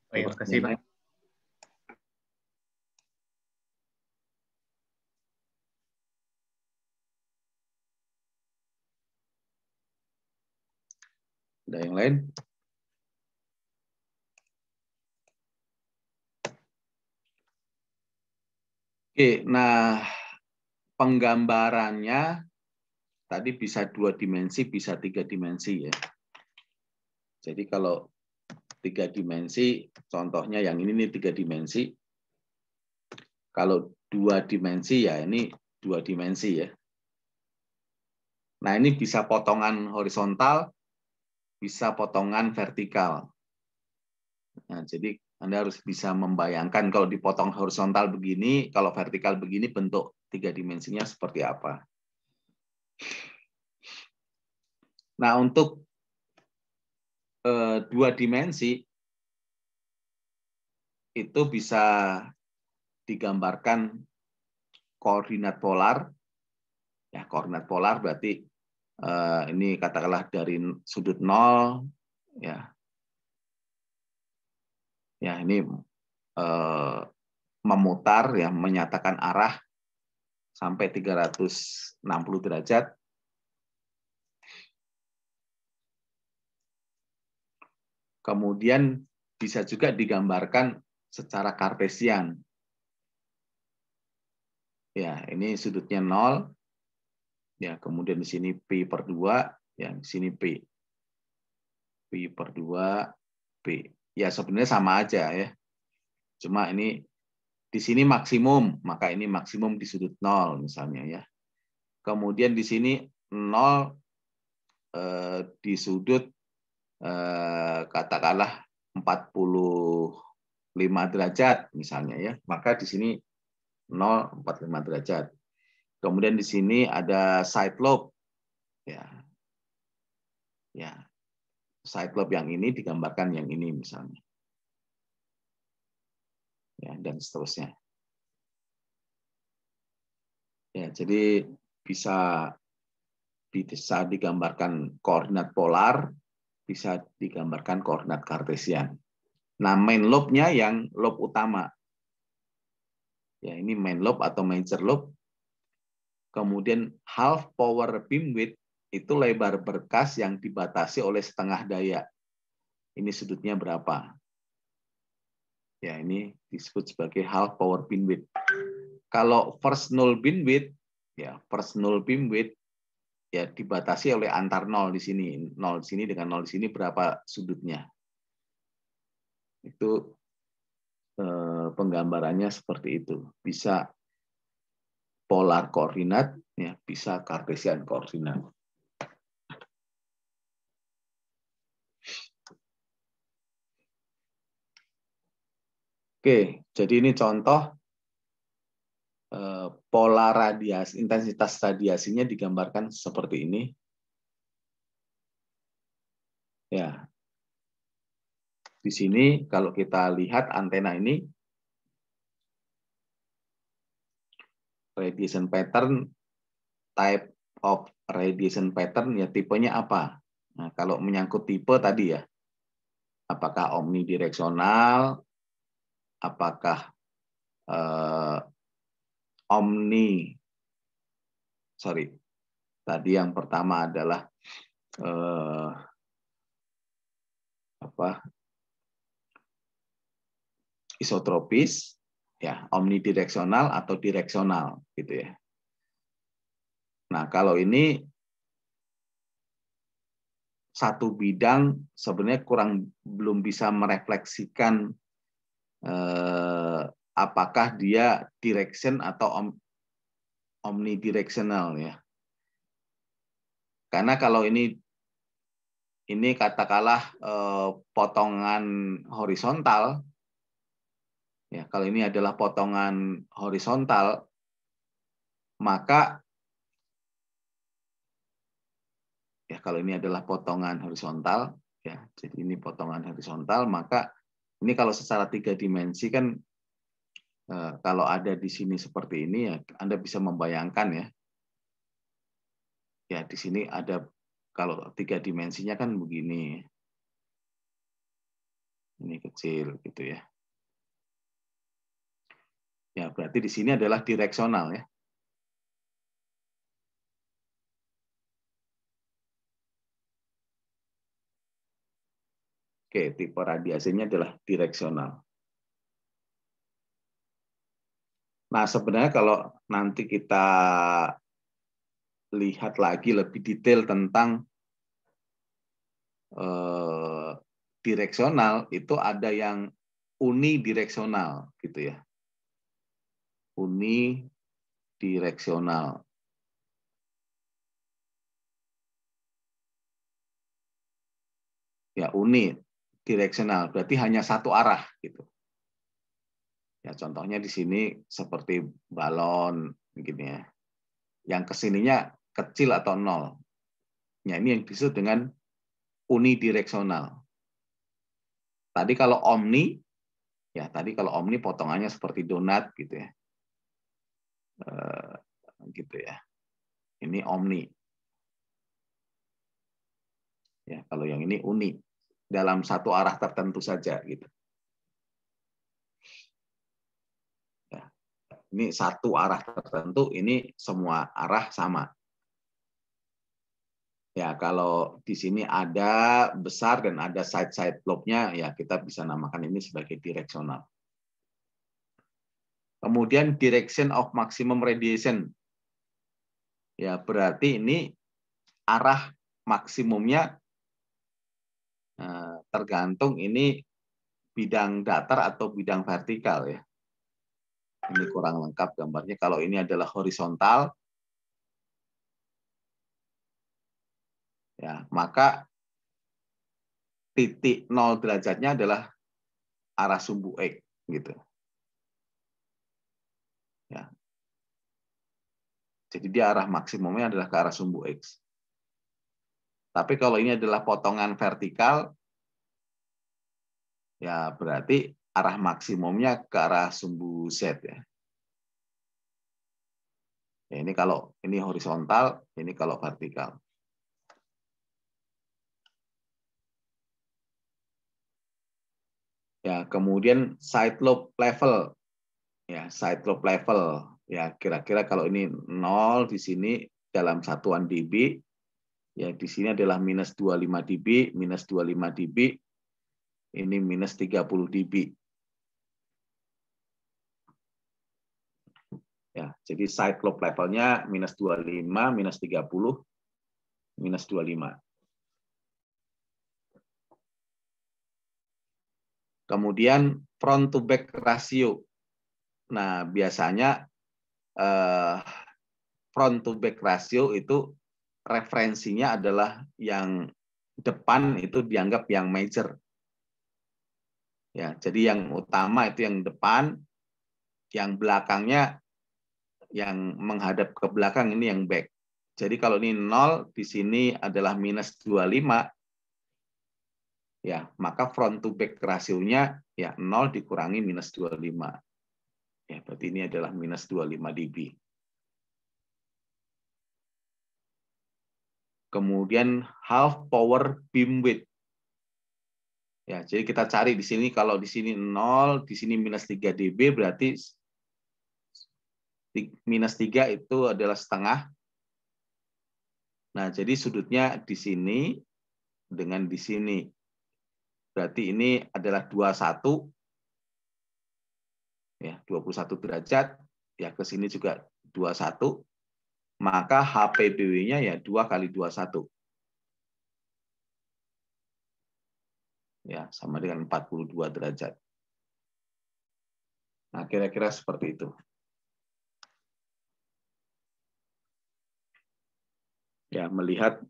Terima kasih, Pak. Ada yang lain? Oke, nah penggambarannya tadi bisa 2 dimensi, bisa 3 dimensi ya. Jadi kalau 3 dimensi, contohnya yang ini nih 3 dimensi. Kalau 2 dimensi ya ini 2 dimensi ya. Nah ini bisa potongan horizontal, bisa potongan vertikal. Nah, jadi Anda harus bisa membayangkan kalau dipotong horizontal begini, kalau vertikal begini bentuk 3 dimensinya seperti apa. Nah untuk 2 dimensi itu bisa digambarkan koordinat polar. Ya, koordinat polar berarti ini katakanlah dari sudut 0 ya. Ya, ini memutar ya, menyatakan arah sampai 360 derajat. Kemudian bisa juga digambarkan secara kartesian. Ya, ini sudutnya 0. Ya, kemudian di sini P per 2, ya di sini P. P per 2, P. Ya, sebenarnya sama aja ya. Cuma ini di sini maksimum, maka ini maksimum di sudut 0 misalnya ya. Kemudian di sini 0 di sudut katakanlah 45 derajat misalnya ya. Maka di sini 0 45 derajat. Kemudian di sini ada side lobe. Ya. Ya. Side lobe yang ini digambarkan yang ini misalnya. Ya, dan seterusnya. Ya, jadi bisa digambarkan koordinat polar, bisa digambarkan koordinat kartesian. Nah, main lobe-nya yang lobe utama. Ya, ini main lobe atau major lobe. Kemudian half power beamwidth itu lebar berkas yang dibatasi oleh setengah daya. Ini sudutnya berapa? Ya, ini disebut sebagai half power beamwidth. Kalau first null beamwidth, ya first null beamwidth ya dibatasi oleh antar nol di sini. Nol di sini dengan nol di sini berapa sudutnya. Itu penggambarannya seperti itu. Bisa polar koordinat, ya bisa kartesian koordinat. Oke, jadi ini contoh pola radiasi, intensitas radiasinya digambarkan seperti ini. Ya, di sini kalau kita lihat antena ini, radiation pattern, type of radiation pattern, ya tipenya apa? Nah, kalau menyangkut tipe tadi ya, Apakah omnidireksional, apakah tadi yang pertama adalah isotropis, ya, omnidireksional atau direksional, gitu ya. Nah, kalau ini satu bidang sebenarnya belum bisa merefleksikan apakah dia direction atau omnidireksional, ya. Karena kalau ini katakanlah potongan horizontal, ya, kalau ini adalah potongan horizontal, maka ya kalau ini adalah potongan horizontal, ya, jadi ini potongan horizontal, maka ini kalau secara 3 dimensi kan kalau ada di sini seperti ini, ya Anda bisa membayangkan, ya. Ya, di sini ada, kalau 3 dimensinya kan begini. Ini kecil gitu ya. Ya, berarti di sini adalah direksional, ya. Oke, tipe radiasinya adalah direksional. Nah, sebenarnya kalau nanti kita lihat lagi lebih detail tentang direksional, itu ada yang unidireksional, gitu ya. Unidireksional. Ya, unidireksional berarti hanya satu arah, gitu. Ya, contohnya di sini seperti balon, gini ya. Yang kesininya kecil atau nol. Ya, ini yang disebut dengan unidireksional. Tadi kalau omni, ya tadi kalau omni potongannya seperti donat, gitu ya. Gitu ya. Ini omni. Ya, kalau yang ini uni, dalam satu arah tertentu saja, gitu. Ya, ini satu arah tertentu, ini semua arah sama. Ya, kalau di sini ada besar dan ada side lobe-nya, ya kita bisa namakan ini sebagai direksional. Kemudian direction of maximum radiation. Ya, berarti ini arah maksimumnya tergantung ini bidang datar atau bidang vertikal, ya. Ini kurang lengkap gambarnya. Kalau ini adalah horizontal, ya, maka titik 0 derajatnya adalah arah sumbu X, gitu. Ya. Jadi dia arah maksimumnya adalah ke arah sumbu X. Tapi kalau ini adalah potongan vertikal, ya berarti arah maksimumnya ke arah sumbu Z, ya. Ya, ini kalau ini horizontal, ini kalau vertikal. Ya, kemudian side lobe level. Ya, side lobe level. Ya, kira-kira kalau ini 0 di sini dalam satuan dB, ya di sini adalah minus 25 dB, minus 25 dB, ini minus 30 dB. Ya, jadi side lobe levelnya minus 25, minus 30, minus 25. Kemudian front to back ratio. Nah, biasanya front to back ratio itu referensinya adalah yang depan itu dianggap yang major. Ya, jadi yang utama itu yang depan, yang belakangnya yang menghadap ke belakang ini yang back. Jadi kalau ini 0 di sini adalah minus 25, ya, maka front to back rasionya ya 0 dikurangi minus 25. Ya, berarti ini adalah minus 25 dB. Kemudian half power beam width. Ya, jadi kita cari di sini, kalau di sini 0, di sini minus 3 dB, berarti minus 3 itu adalah setengah. Nah, jadi sudutnya di sini dengan di sini. Berarti ini adalah 21. Ya, 21 derajat. Ya, ke sini juga 21. Maka HPBW-nya ya 2 kali 21. Ya, sama dengan 42 derajat. Nah, kira-kira seperti itu. Ya, melihat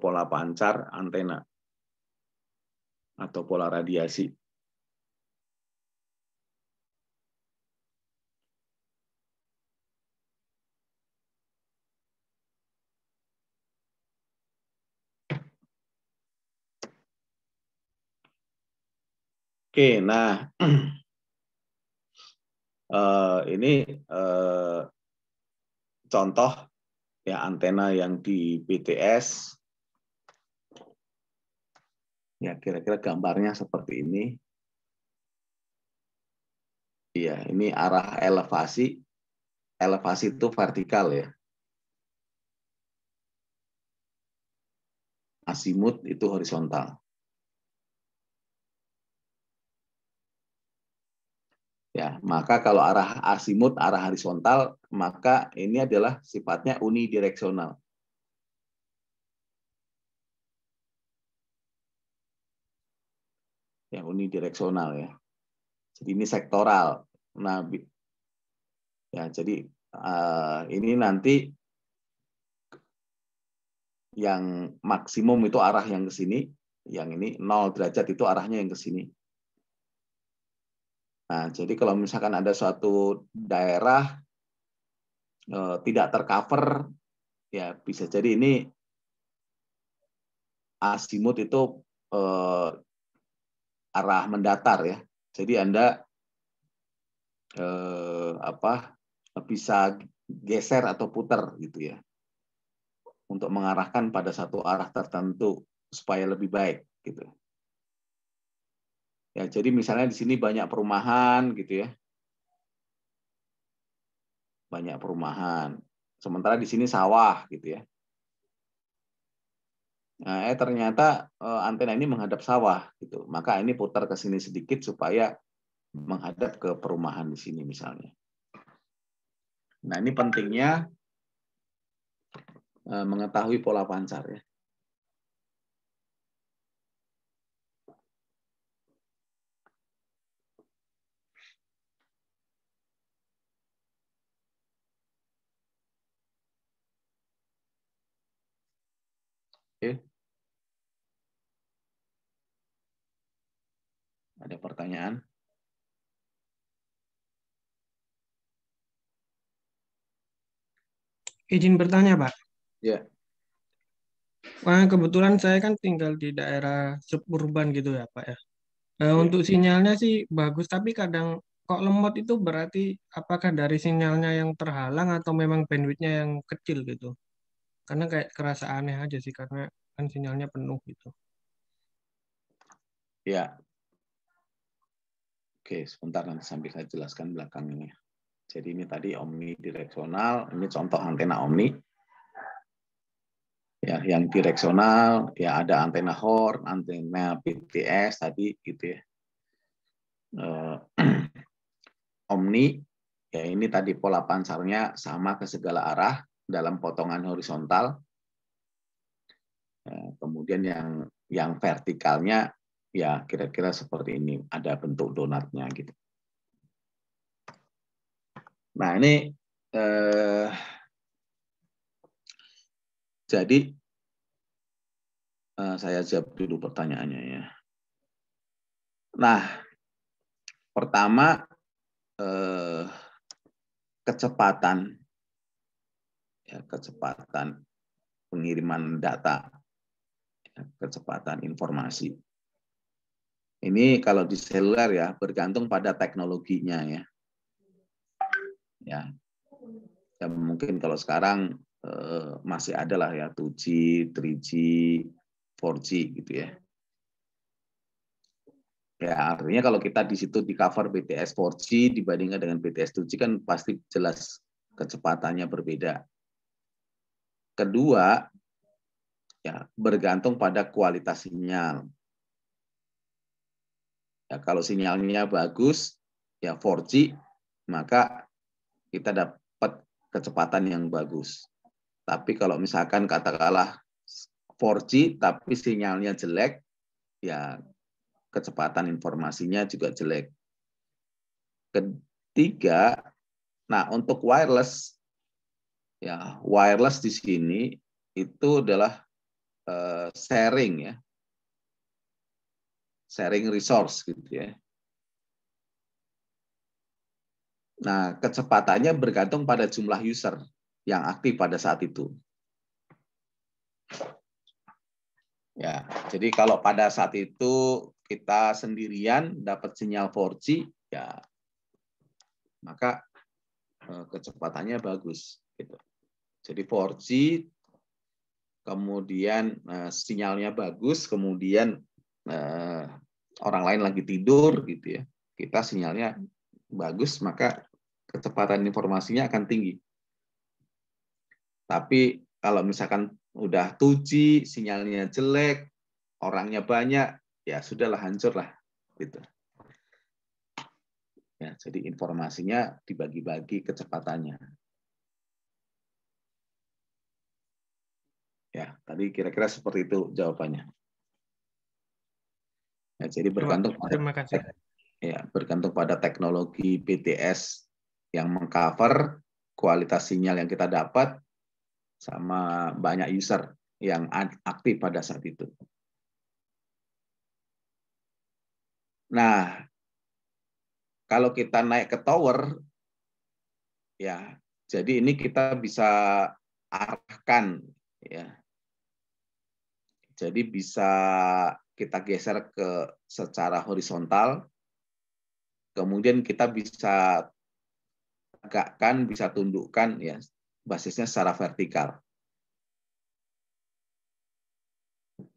pola pancar antena atau pola radiasi. Oke, nah ini contoh ya antena yang di BTS. Ya, kira-kira gambarnya seperti ini. Iya, ini arah elevasi. Elevasi itu vertikal ya. Azimut itu horizontal. Ya, maka kalau arah azimut, arah horizontal, maka ini adalah sifatnya unidireksional. Ya, unidireksional ya. Jadi ini sektoral. Nah, ya jadi ini nanti yang maksimum itu arah yang ke sini, yang ini 0 derajat itu arahnya yang ke sini. Nah, jadi kalau misalkan ada suatu daerah tidak tercover, ya bisa jadi ini azimut itu arah mendatar ya. Jadi Anda bisa geser atau putar gitu ya, untuk mengarahkan pada satu arah tertentu supaya lebih baik gitu. Ya, jadi misalnya di sini banyak perumahan gitu ya. Banyak perumahan. Sementara di sini sawah gitu ya. Nah, ternyata antena ini menghadap sawah gitu. Maka ini putar ke sini sedikit supaya menghadap ke perumahan di sini misalnya. Nah, ini pentingnya mengetahui pola pancar ya. Oke. Ada pertanyaan? Izin bertanya, Pak. Ya. Wah, kebetulan saya kan tinggal di daerah suburban gitu ya, Pak ya. Ya. Untuk sinyalnya sih bagus, tapi kadang kok lemot itu berarti apakah dari sinyalnya yang terhalang atau memang bandwidthnya yang kecil gitu? Karena kayak kerasa aneh aja sih, karena kan sinyalnya penuh gitu. Ya. Oke, sebentar nanti sambil saya jelaskan belakang ini. Jadi ini tadi omnidireksional, ini contoh antena omni. Ya, yang direksional ya ada antena horn, antena BTS tadi gitu ya. Omni ya ini tadi pola pancarnya sama ke segala arah dalam potongan horizontal. Kemudian yang vertikalnya ya kira-kira seperti ini, ada bentuk donatnya gitu. Nah ini jadi saya jawab dulu pertanyaannya ya. Nah pertama kecepatan pengiriman data, kecepatan informasi. Ini kalau di seluler ya bergantung pada teknologinya ya. Ya mungkin kalau sekarang masih ada lah ya 2G, 3G, 4G gitu ya. Ya, artinya kalau kita di situ di cover BTS 4G dibandingkan dengan BTS 2G kan pasti jelas kecepatannya berbeda. Kedua, ya bergantung pada kualitas sinyal. Ya, kalau sinyalnya bagus, ya 4G, maka kita dapat kecepatan yang bagus. Tapi kalau misalkan katakanlah 4G tapi sinyalnya jelek, ya kecepatan informasinya juga jelek. Ketiga, nah untuk wireless, ya wireless di sini itu adalah sharing ya, sharing resource gitu ya. Nah kecepatannya bergantung pada jumlah user yang aktif pada saat itu. Ya, jadi kalau pada saat itu kita sendirian dapat sinyal 4G, ya maka kecepatannya bagus. Gitu. Jadi 4G, kemudian sinyalnya bagus, kemudian orang lain lagi tidur, gitu ya. Kita sinyalnya bagus, maka kecepatan informasinya akan tinggi. Tapi kalau misalkan udah 2G, sinyalnya jelek, orangnya banyak, ya sudahlah, hancurlah, gitu. Ya, jadi informasinya dibagi-bagi kecepatannya. Ya, tadi kira-kira seperti itu jawabannya. Ya, jadi bergantung pada teknologi BTS yang mengcover kualitas sinyal yang kita dapat sama banyak user yang aktif pada saat itu. Nah, kalau kita naik ke tower, ya, jadi ini kita bisa arahkan, ya. Jadi bisa kita geser ke secara horizontal, kemudian kita bisa tegakkan, bisa tundukkan, ya, basisnya secara vertikal.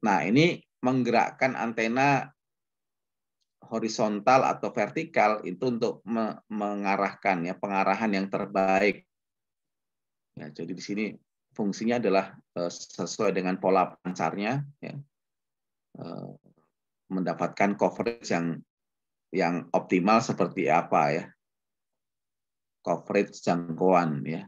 Nah, ini menggerakkan antena horizontal atau vertikal itu untuk mengarahkan, ya, pengarahan yang terbaik. Ya, jadi di sini fungsinya adalah sesuai dengan pola pancarnya, ya, mendapatkan coverage yang optimal seperti apa, ya, coverage jangkauan, ya.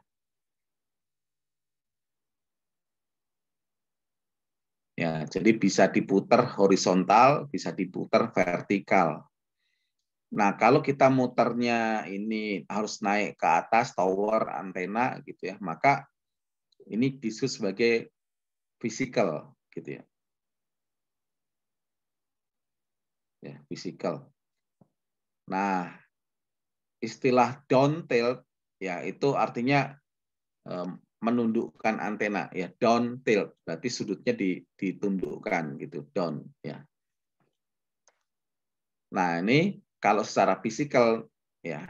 Ya, jadi bisa diputar horizontal, bisa diputar vertikal. Nah, kalau kita muternya ini harus naik ke atas tower antena gitu ya, maka ini disebut sebagai physical gitu ya. Ya, physical. Nah, istilah down tilt ya itu artinya menundukkan antena, ya, down tilt berarti sudutnya ditundukkan gitu, down, ya. Nah, ini kalau secara fisikal, ya,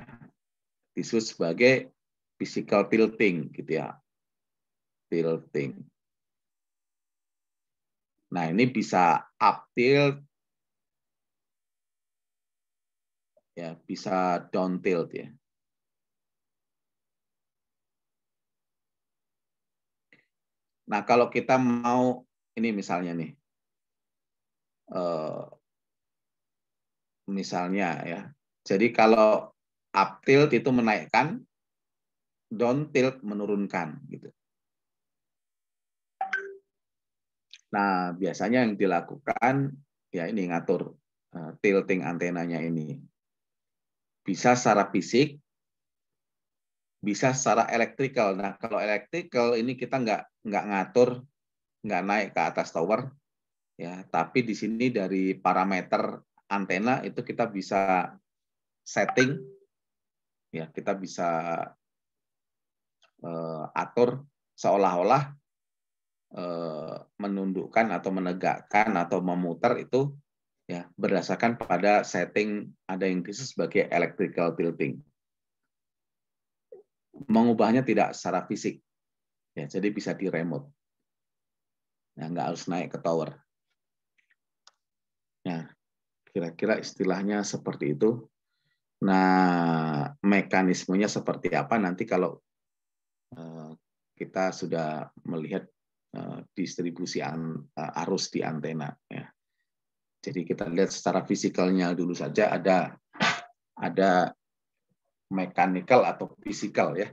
disebut sebagai physical tilting gitu ya, tilting. Nah, ini bisa up tilt, ya, bisa down tilt, ya. Nah, kalau kita mau ini misalnya nih, misalnya ya, jadi kalau up tilt itu menaikkan, down tilt menurunkan gitu. Nah, biasanya yang dilakukan ya ini ngatur tilting antenanya ini. Bisa secara fisik, bisa secara elektrikal. Nah, kalau elektrikal ini kita nggak ngatur, nggak naik ke atas tower, ya. Tapi di sini dari parameter antena itu kita bisa setting, ya, kita bisa atur seolah-olah menundukkan atau menegakkan atau memutar itu, ya, berdasarkan pada setting ada yang disebut sebagai electrical tilting. Mengubahnya tidak secara fisik, ya, jadi bisa di remote, ya, nggak harus naik ke tower. Nah, kira-kira istilahnya seperti itu. Nah, mekanismenya seperti apa nanti kalau kita sudah melihat distribusi arus di antena. Ya. Jadi kita lihat secara fisikalnya dulu saja, ada mechanical atau physical ya.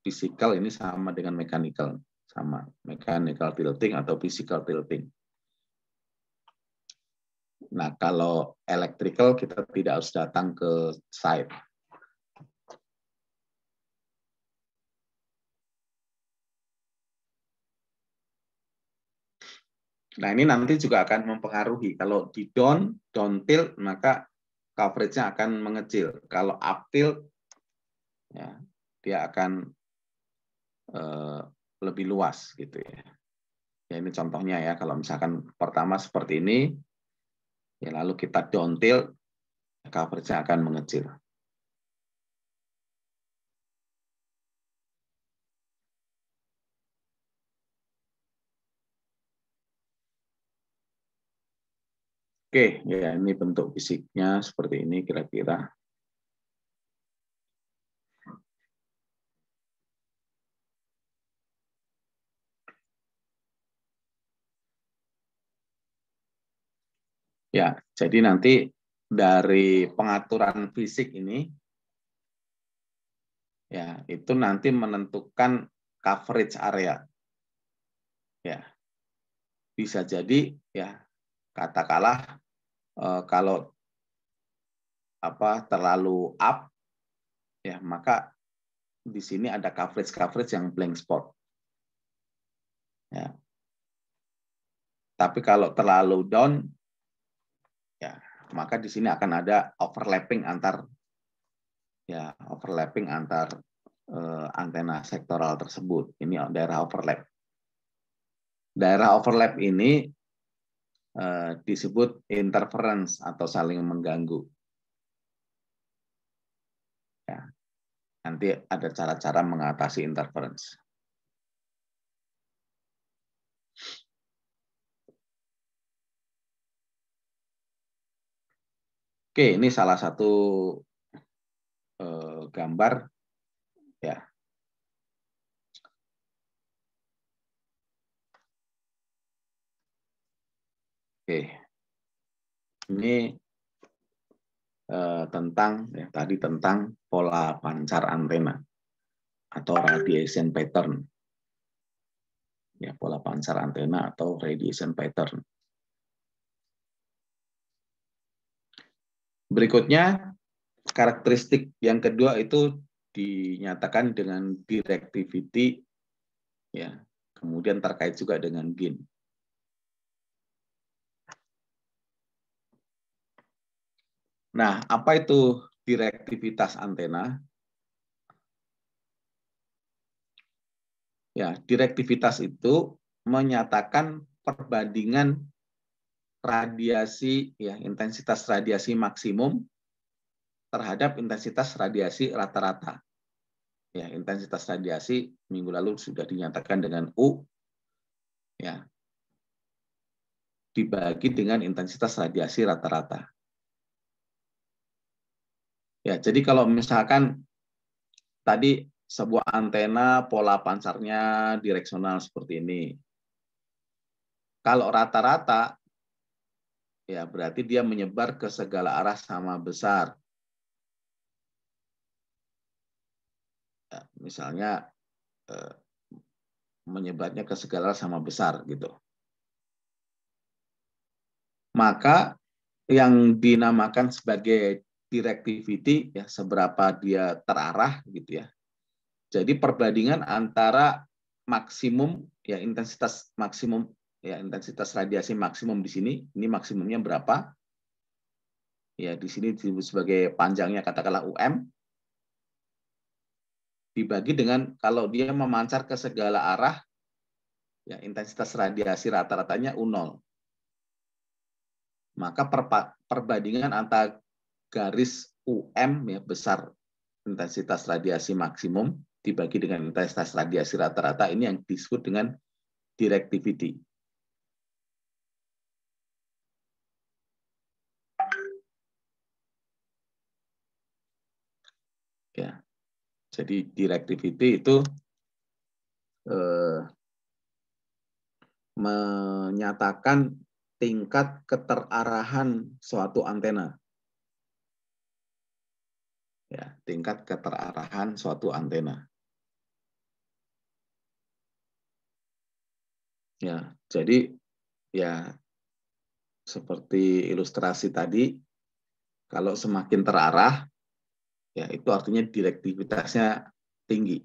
Physical ini sama dengan mechanical, sama mechanical tilting atau physical tilting. Nah, kalau electrical kita tidak harus datang ke site. Nah, ini nanti juga akan mempengaruhi. Kalau di down tilt, maka coverage-nya akan mengecil. Kalau up tilt, ya, dia akan lebih luas gitu ya. Ya ini contohnya ya, kalau misalkan pertama seperti ini, ya lalu kita down tilt, coverage-nya akan mengecil. Oke, ya ini bentuk fisiknya seperti ini kira-kira. Ya, jadi nanti dari pengaturan fisik ini, ya itu nanti menentukan coverage area. Ya, bisa jadi ya katakanlah kalau terlalu up, ya maka di sini ada coverage yang blank spot. Ya. Tapi kalau terlalu down, ya maka di sini akan ada overlapping antar antena sektoral tersebut. Ini daerah overlap. Daerah overlap ini disebut interference atau saling mengganggu. Ya. Nanti ada cara-cara mengatasi interference. Oke, ini salah satu gambar ya. Oke, ini tentang pola pancar antena atau radiation pattern. Ya, pola pancar antena atau radiation pattern. Berikutnya, karakteristik yang kedua itu dinyatakan dengan directivity, ya, kemudian terkait juga dengan gain. Nah, apa itu direktivitas antena? Ya, direktivitas itu menyatakan perbandingan radiasi, ya, intensitas radiasi maksimum terhadap intensitas radiasi rata-rata. Ya, intensitas radiasi minggu lalu sudah dinyatakan dengan U, ya, dibagi dengan intensitas radiasi rata-rata. Ya, jadi kalau misalkan tadi sebuah antena pola pancarnya direksional seperti ini, kalau rata-rata, ya berarti dia menyebar ke segala arah sama besar. Ya, misalnya menyebarnya ke segala arah sama besar gitu. Maka yang dinamakan sebagai directivity, ya seberapa dia terarah gitu ya. Jadi perbandingan antara maksimum, ya intensitas maksimum, ya intensitas radiasi maksimum di sini, ini maksimumnya berapa? Ya di sini disebut sebagai panjangnya katakanlah UM, dibagi dengan kalau dia memancar ke segala arah, ya intensitas radiasi rata-ratanya U0. Maka perbandingan antara garis UM, ya besar intensitas radiasi maksimum dibagi dengan intensitas radiasi rata-rata, ini yang disebut dengan directivity. Jadi directivity itu menyatakan tingkat keterarahan suatu antena. Ya, tingkat keterarahan suatu antena. Ya, jadi ya seperti ilustrasi tadi, kalau semakin terarah, ya itu artinya direktivitasnya tinggi.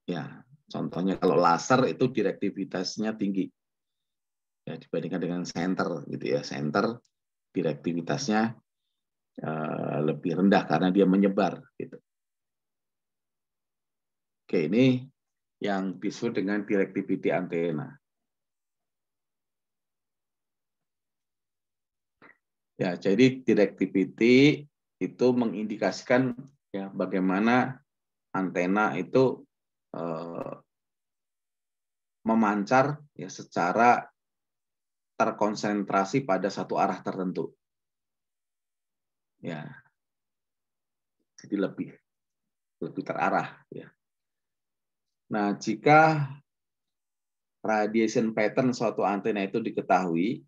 Ya, contohnya kalau laser itu direktivitasnya tinggi. Ya, dibandingkan dengan senter gitu ya. Senter direktivitasnya lebih rendah karena dia menyebar gitu. Oke, ini yang disebut dengan directivity antena. Ya, jadi directivity itu mengindikasikan ya bagaimana antena itu memancar ya secara terkonsentrasi pada satu arah tertentu. Ya, jadi lebih terarah. Ya. Nah, jika radiation pattern suatu antena itu diketahui,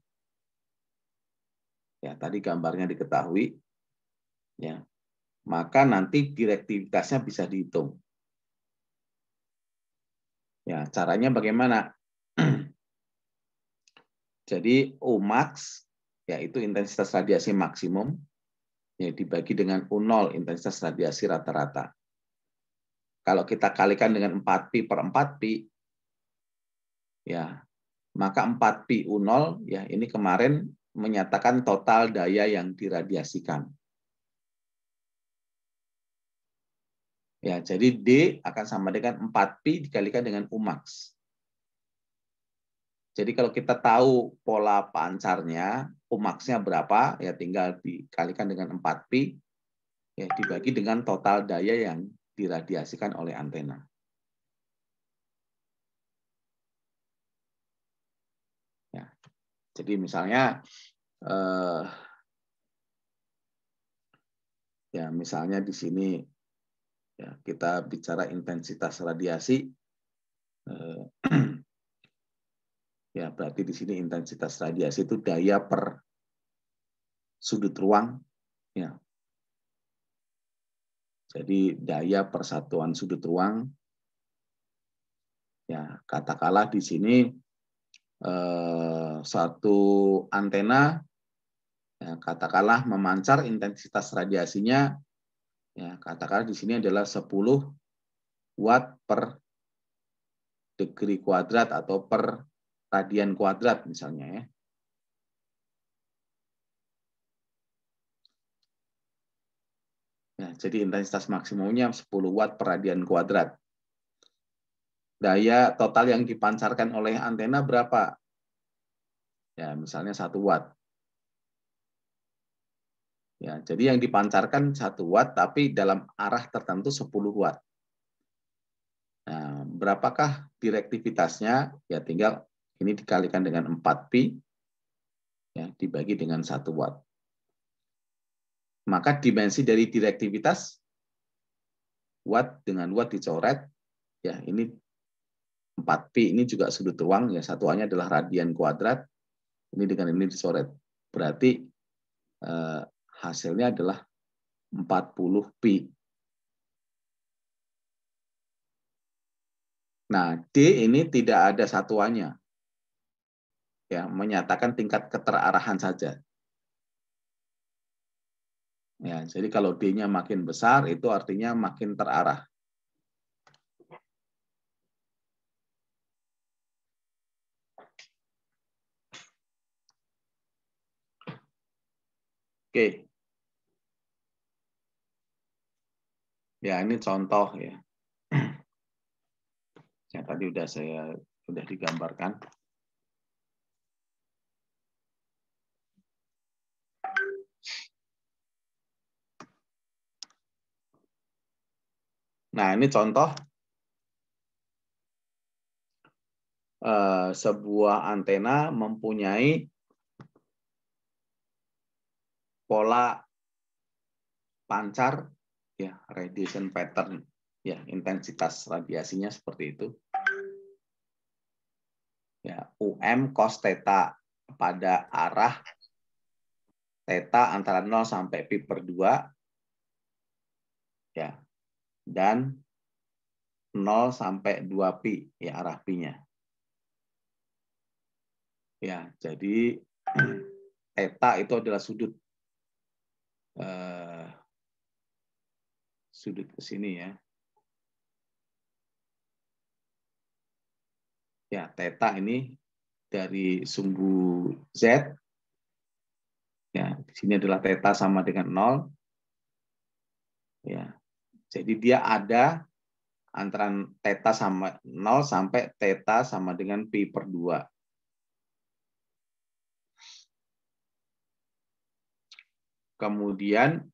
ya tadi gambarnya diketahui, ya maka nanti direktivitasnya bisa dihitung. Ya, caranya bagaimana? Jadi Umax yaitu intensitas radiasi maksimum ya dibagi dengan U0 intensitas radiasi rata-rata. Kalau kita kalikan dengan 4pi per 4pi ya, maka 4pi U0 ya ini kemarin menyatakan total daya yang diradiasikan. Ya, jadi D akan sama dengan 4pi dikalikan dengan Umax. Jadi kalau kita tahu pola pancarnya, Umax-nya berapa, ya tinggal dikalikan dengan 4pi, ya dibagi dengan total daya yang diradiasikan oleh antena. Ya, jadi misalnya, ya misalnya di sini ya kita bicara intensitas radiasi, ya berarti di sini intensitas radiasi itu daya per sudut ruang, ya. Jadi daya per satuan sudut ruang, ya katakanlah di sini satu antena, ya, katakanlah memancar intensitas radiasinya, ya katakanlah di sini adalah 10 watt per degree kuadrat atau per radian kuadrat misalnya ya. Ya, jadi intensitas maksimumnya 10 watt per radian kuadrat. Daya total yang dipancarkan oleh antena berapa? Ya, misalnya 1 watt. Ya, jadi yang dipancarkan 1 watt tapi dalam arah tertentu 10 watt. Nah, berapakah direktivitasnya? Ya, tinggal ini dikalikan dengan 4pi ya, dibagi dengan 1 watt. Maka dimensi dari direktivitas watt dengan watt dicoret, ya ini 4pi ini juga sudut ruang, ya satuannya adalah radian kuadrat, ini dengan ini dicoret. Berarti hasilnya adalah 40pi. Nah, D ini tidak ada satuannya. Ya, menyatakan tingkat keterarahan saja. Ya, jadi kalau D-nya makin besar itu artinya makin terarah. Oke. Ya, ini contoh ya. Yang tadi sudah digambarkan. Nah, ini contoh sebuah antena mempunyai pola pancar ya radiation pattern Ya, intensitas radiasinya seperti itu. Ya, cos theta pada arah theta antara 0 sampai pi per 2, ya, dan 0 sampai 2 pi, ya, arah pi-nya. Ya, jadi theta itu adalah sudut ke sini ya. Ya, theta ini dari sumbu Z. Ya, di sini adalah theta sama dengan 0. Ya. Jadi dia ada antara theta sama 0 sampai theta sama dengan pi per 2. Kemudian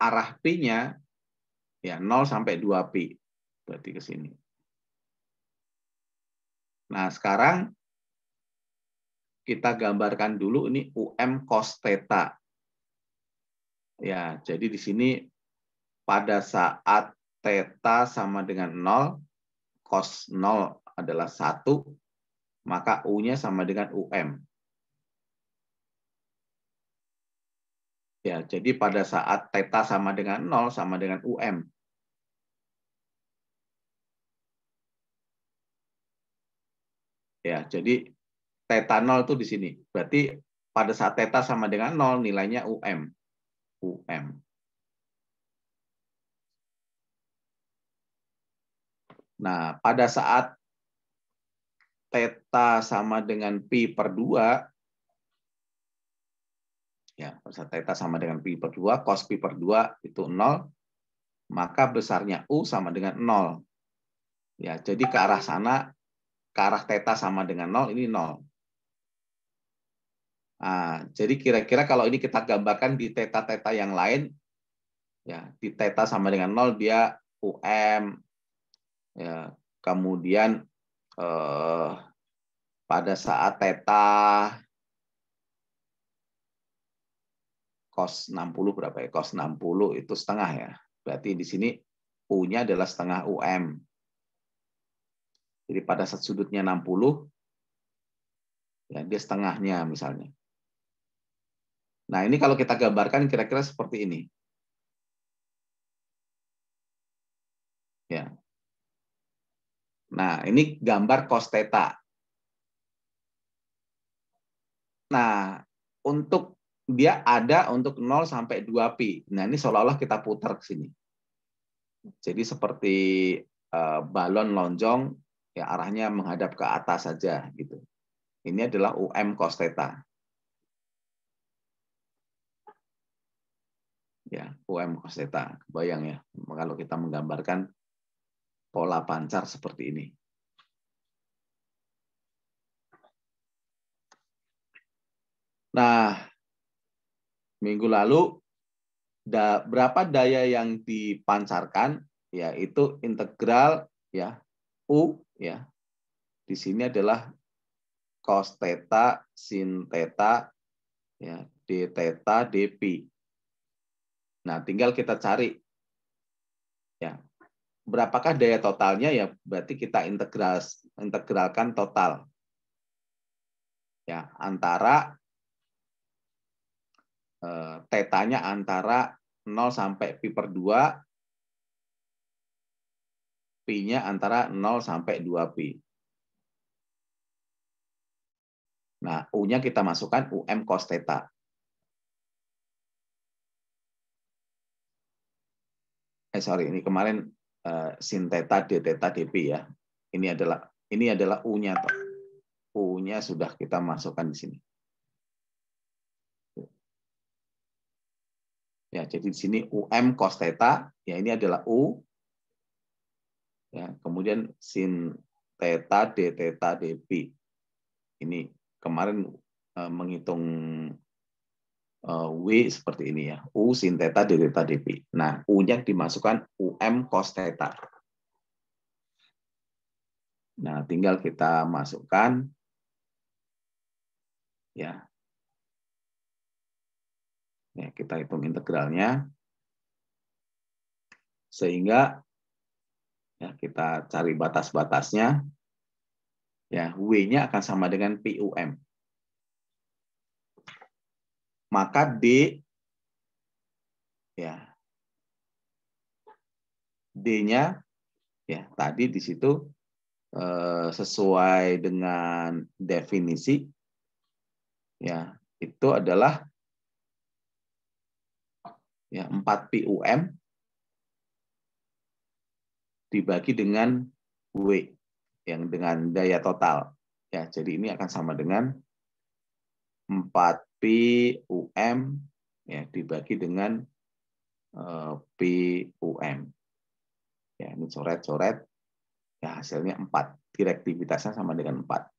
arah pi-nya ya 0 sampai 2 pi. Berarti ke sini. Nah, sekarang kita gambarkan dulu ini cos theta. Ya, jadi di sini pada saat theta sama dengan 0, cos 0 adalah 1, maka U-nya sama dengan Ya, jadi pada saat theta sama dengan 0 sama dengan Ya, jadi theta 0 itu di sini. Berarti pada saat theta sama dengan 0 nilainya UM. Nah, pada saat theta sama dengan pi per 2, ya, pada saat theta sama dengan pi per 2, cos pi per 2 itu 0, maka besarnya U sama dengan 0. Ya, jadi ke arah sana, ke arah theta sama dengan 0, ini 0. Nah, jadi kira-kira kalau ini kita gambarkan di theta-theta yang lain, ya, di theta sama dengan 0 dia ya, kemudian pada saat theta cos 60 berapa ya? Cos 60 itu setengah ya. Berarti di sini U-nya adalah setengah Jadi pada saat sudutnya 60, ya dia setengahnya misalnya. Nah, ini kalau kita gambarkan kira-kira seperti ini. Ya. Nah, ini gambar cos theta. Nah, untuk dia ada untuk 0 sampai 2 pi. Nah, ini seolah-olah kita putar ke sini. Jadi seperti balon lonjong, ya arahnya menghadap ke atas saja gitu. Ini adalah cos theta. Ya, cos theta. Bayang ya, kalau kita menggambarkan pola pancar seperti ini. Nah, minggu lalu berapa daya yang dipancarkan? Yaitu integral ya U ya. Di sini adalah cos theta sin theta ya d theta d pi. Nah, tinggal kita cari ya berapakah daya totalnya, ya berarti kita integralkan total ya antara tetanya antara 0 sampai pi per 2, pi-nya antara 0 sampai 2 pi. Nah, U-nya kita masukkan cos theta. Sorry, ini kemarin sin theta d theta dp ya. Ini adalah U-nya. U-nya sudah kita masukkan di sini. Ya, jadi di sini cos theta, ya ini adalah U. Ya, kemudian sin theta d theta dp. Ini kemarin menghitung W seperti ini ya. U sin theta d theta dp. Nah, U-nya dimasukkan cos theta. Nah, tinggal kita masukkan ya. Ya, kita hitung integralnya. Sehingga ya kita cari batas-batasnya. Ya, W-nya akan sama dengan PUM. Maka D ya D-nya ya tadi di situ sesuai dengan definisi ya itu adalah ya 4 PUM dibagi dengan W yang dengan daya total. Ya, jadi ini akan sama dengan 4 PUM ya dibagi dengan PUM. Ya, ini coret-coret. Ya, hasilnya 4. Direktivitasnya sama dengan 4.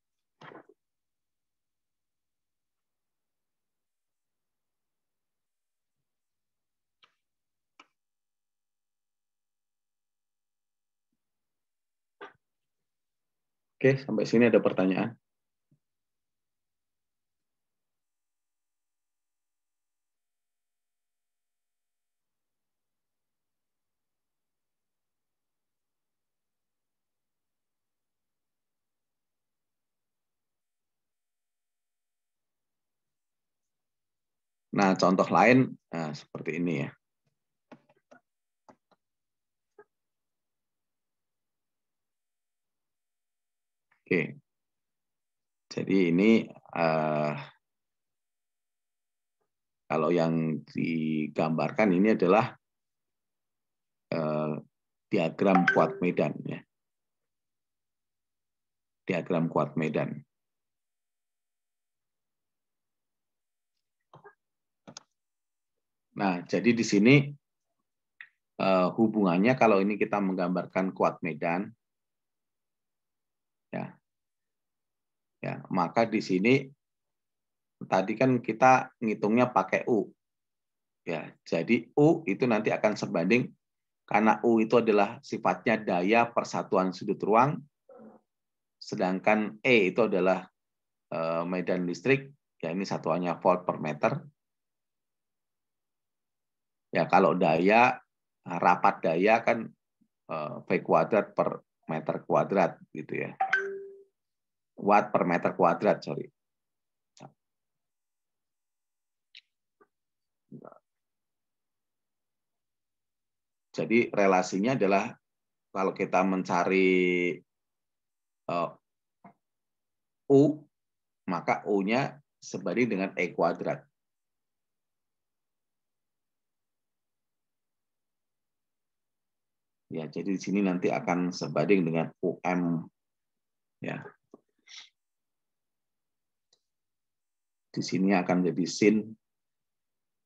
Oke, sampai sini ada pertanyaan? Nah, contoh lain seperti ini ya. Oke. Jadi ini kalau yang digambarkan ini adalah diagram kuat medan ya. Diagram kuat medan. Nah, jadi di sini hubungannya kalau ini kita menggambarkan kuat medan ya. Ya, maka di sini tadi kan kita ngitungnya pakai U. Ya, jadi U itu nanti akan sebanding karena U itu adalah sifatnya daya persatuan sudut ruang, sedangkan E itu adalah medan listrik, ya ini satuannya volt per meter. Ya kalau daya, rapat daya kan V kuadrat per meter kuadrat gitu ya. Watt per meter kuadrat, sorry. Jadi relasinya adalah kalau kita mencari U, maka U-nya sebanding dengan E kuadrat. Ya, jadi di sini nanti akan sebanding dengan UM. Ya. Di sini akan jadi sin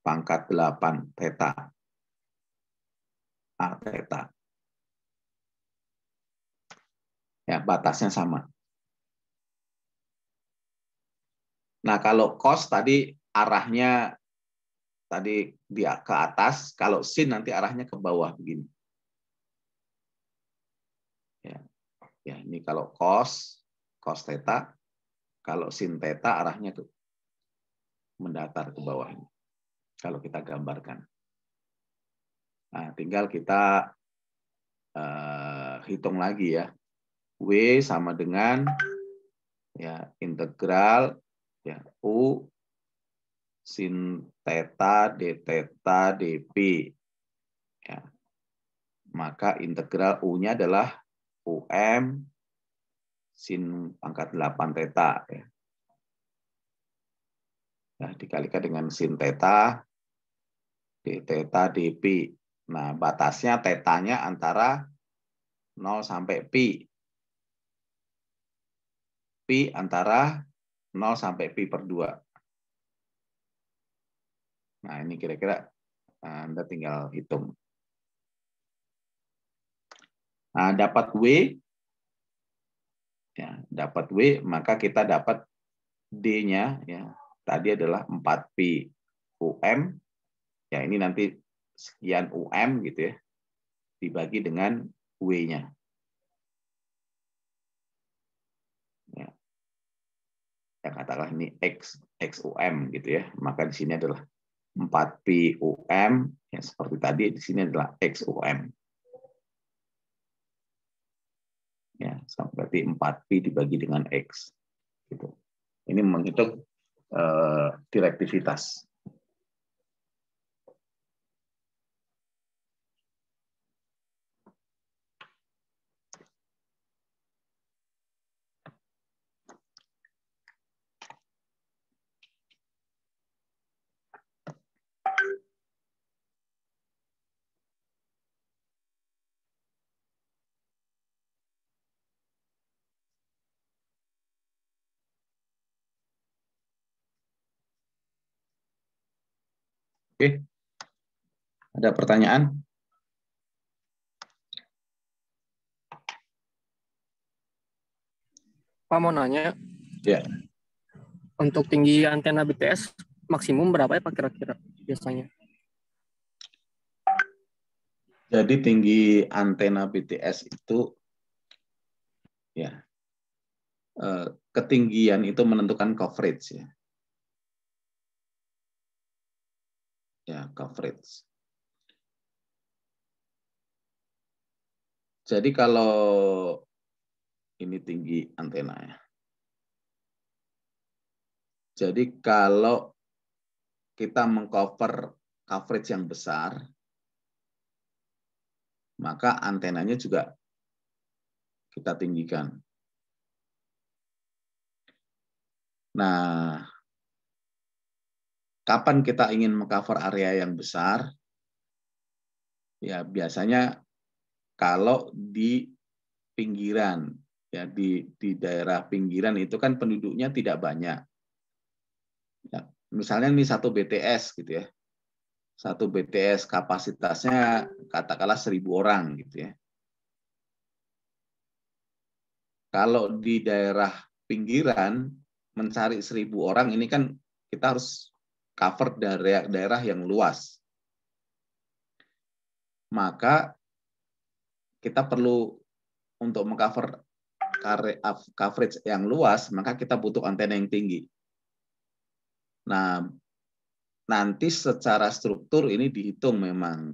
pangkat 8 theta. A theta. Ya, batasnya sama. Nah, kalau cos tadi arahnya tadi dia ke atas, kalau sin nanti arahnya ke bawah begini. Ya, ini kalau cos theta, kalau sin theta arahnya ke mendatar ke bawah ini. Kalau kita gambarkan. Nah, tinggal kita hitung lagi ya. W sama dengan ya integral ya U sin theta d theta dp. Ya. Maka integral U-nya adalah UM sin pangkat 8 theta ya. Nah, dikalikan dengan sin theta d theta dp. Nah, batasnya tetanya antara 0 sampai pi. Pi antara 0 sampai pi per 2. Nah, ini kira-kira Anda tinggal hitung. Nah, dapat W, ya, dapat W, maka kita dapat D-nya, ya, tadi adalah 4 pi UM, ya ini nanti sekian UM gitu ya, dibagi dengan W-nya. Ya. Ya, katakanlah ini XUM gitu ya, maka di sini adalah 4 pi UM, ya seperti tadi di sini adalah XUM. Ya, berarti 4pi dibagi dengan X. Gitu. Ini menghitung direktivitas. Oke, ada pertanyaan? Pak mau nanya, Ya. untuk tinggi antena BTS maksimum berapa ya Pak kira-kira biasanya? Jadi tinggi antena BTS itu, ya, ketinggian itu menentukan coverage, ya. Ya, coverage. Jadi kalau ini tinggi antena, ya. Jadi kalau kita mengcover coverage yang besar, maka antenanya juga kita tinggikan. Nah, kapan kita ingin mengcover area yang besar? Ya, biasanya kalau di pinggiran, ya di daerah pinggiran itu kan penduduknya tidak banyak. Ya, misalnya ini satu BTS gitu ya. Satu BTS kapasitasnya katakanlah 1.000 orang gitu ya. Kalau di daerah pinggiran mencari 1.000 orang ini kan kita harus cover daerah yang luas. Maka kita perlu untuk mengcover coverage yang luas, maka kita butuh antena yang tinggi. Nah, nanti secara struktur ini dihitung memang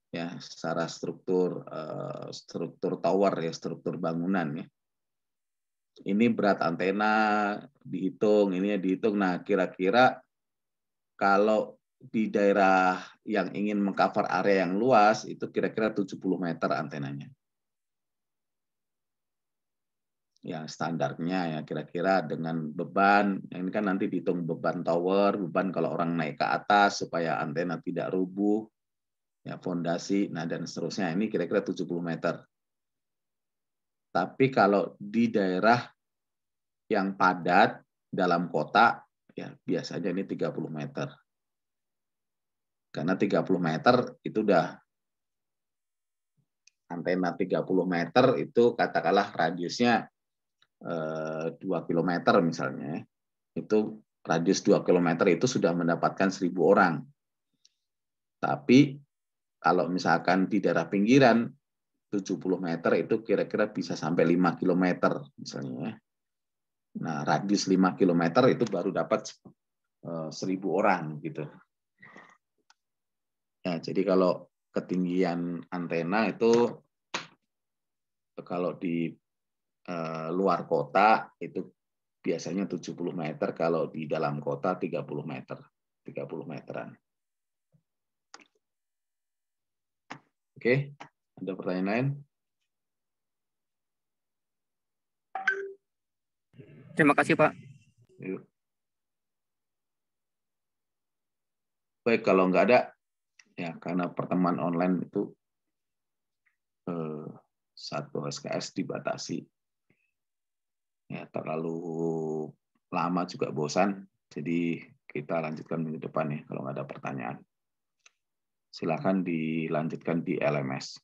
ya, secara struktur tower ya, struktur bangunan ya. Ini berat antena dihitung, ini dihitung. Nah, kira-kira kalau di daerah yang ingin mengcover area yang luas itu kira-kira 70 meter antenanya. Ya, standarnya ya kira-kira dengan beban, ini kan nanti dihitung beban tower, beban kalau orang naik ke atas supaya antena tidak rubuh, ya fondasi, nah dan seterusnya. Ini kira-kira 70 meter. Tapi kalau di daerah yang padat dalam kota, ya biasanya ini 30 meter. Karena 30 meter itu udah antena 30 meter itu katakanlah radiusnya 2 km misalnya. Itu radius 2 km itu sudah mendapatkan 1.000 orang. Tapi kalau misalkan di daerah pinggiran 70 meter itu kira-kira bisa sampai 5 km misalnya. Nah, radius 5 km itu baru dapat 1.000 orang gitu. Ya, jadi kalau ketinggian antena itu kalau di luar kota itu biasanya 70 meter, kalau di dalam kota 30 meter, 30 meteran. Oke, ada pertanyaan lain? Terima kasih Pak. Yuk. Baik, kalau nggak ada, ya karena pertemuan online itu satu SKS dibatasi. Ya, terlalu lama juga bosan, jadi kita lanjutkan minggu depan ya kalau nggak ada pertanyaan. Silakan dilanjutkan di LMS.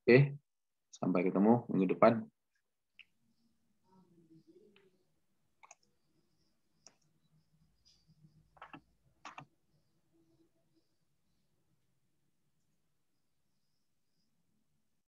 Oke, sampai ketemu minggu depan.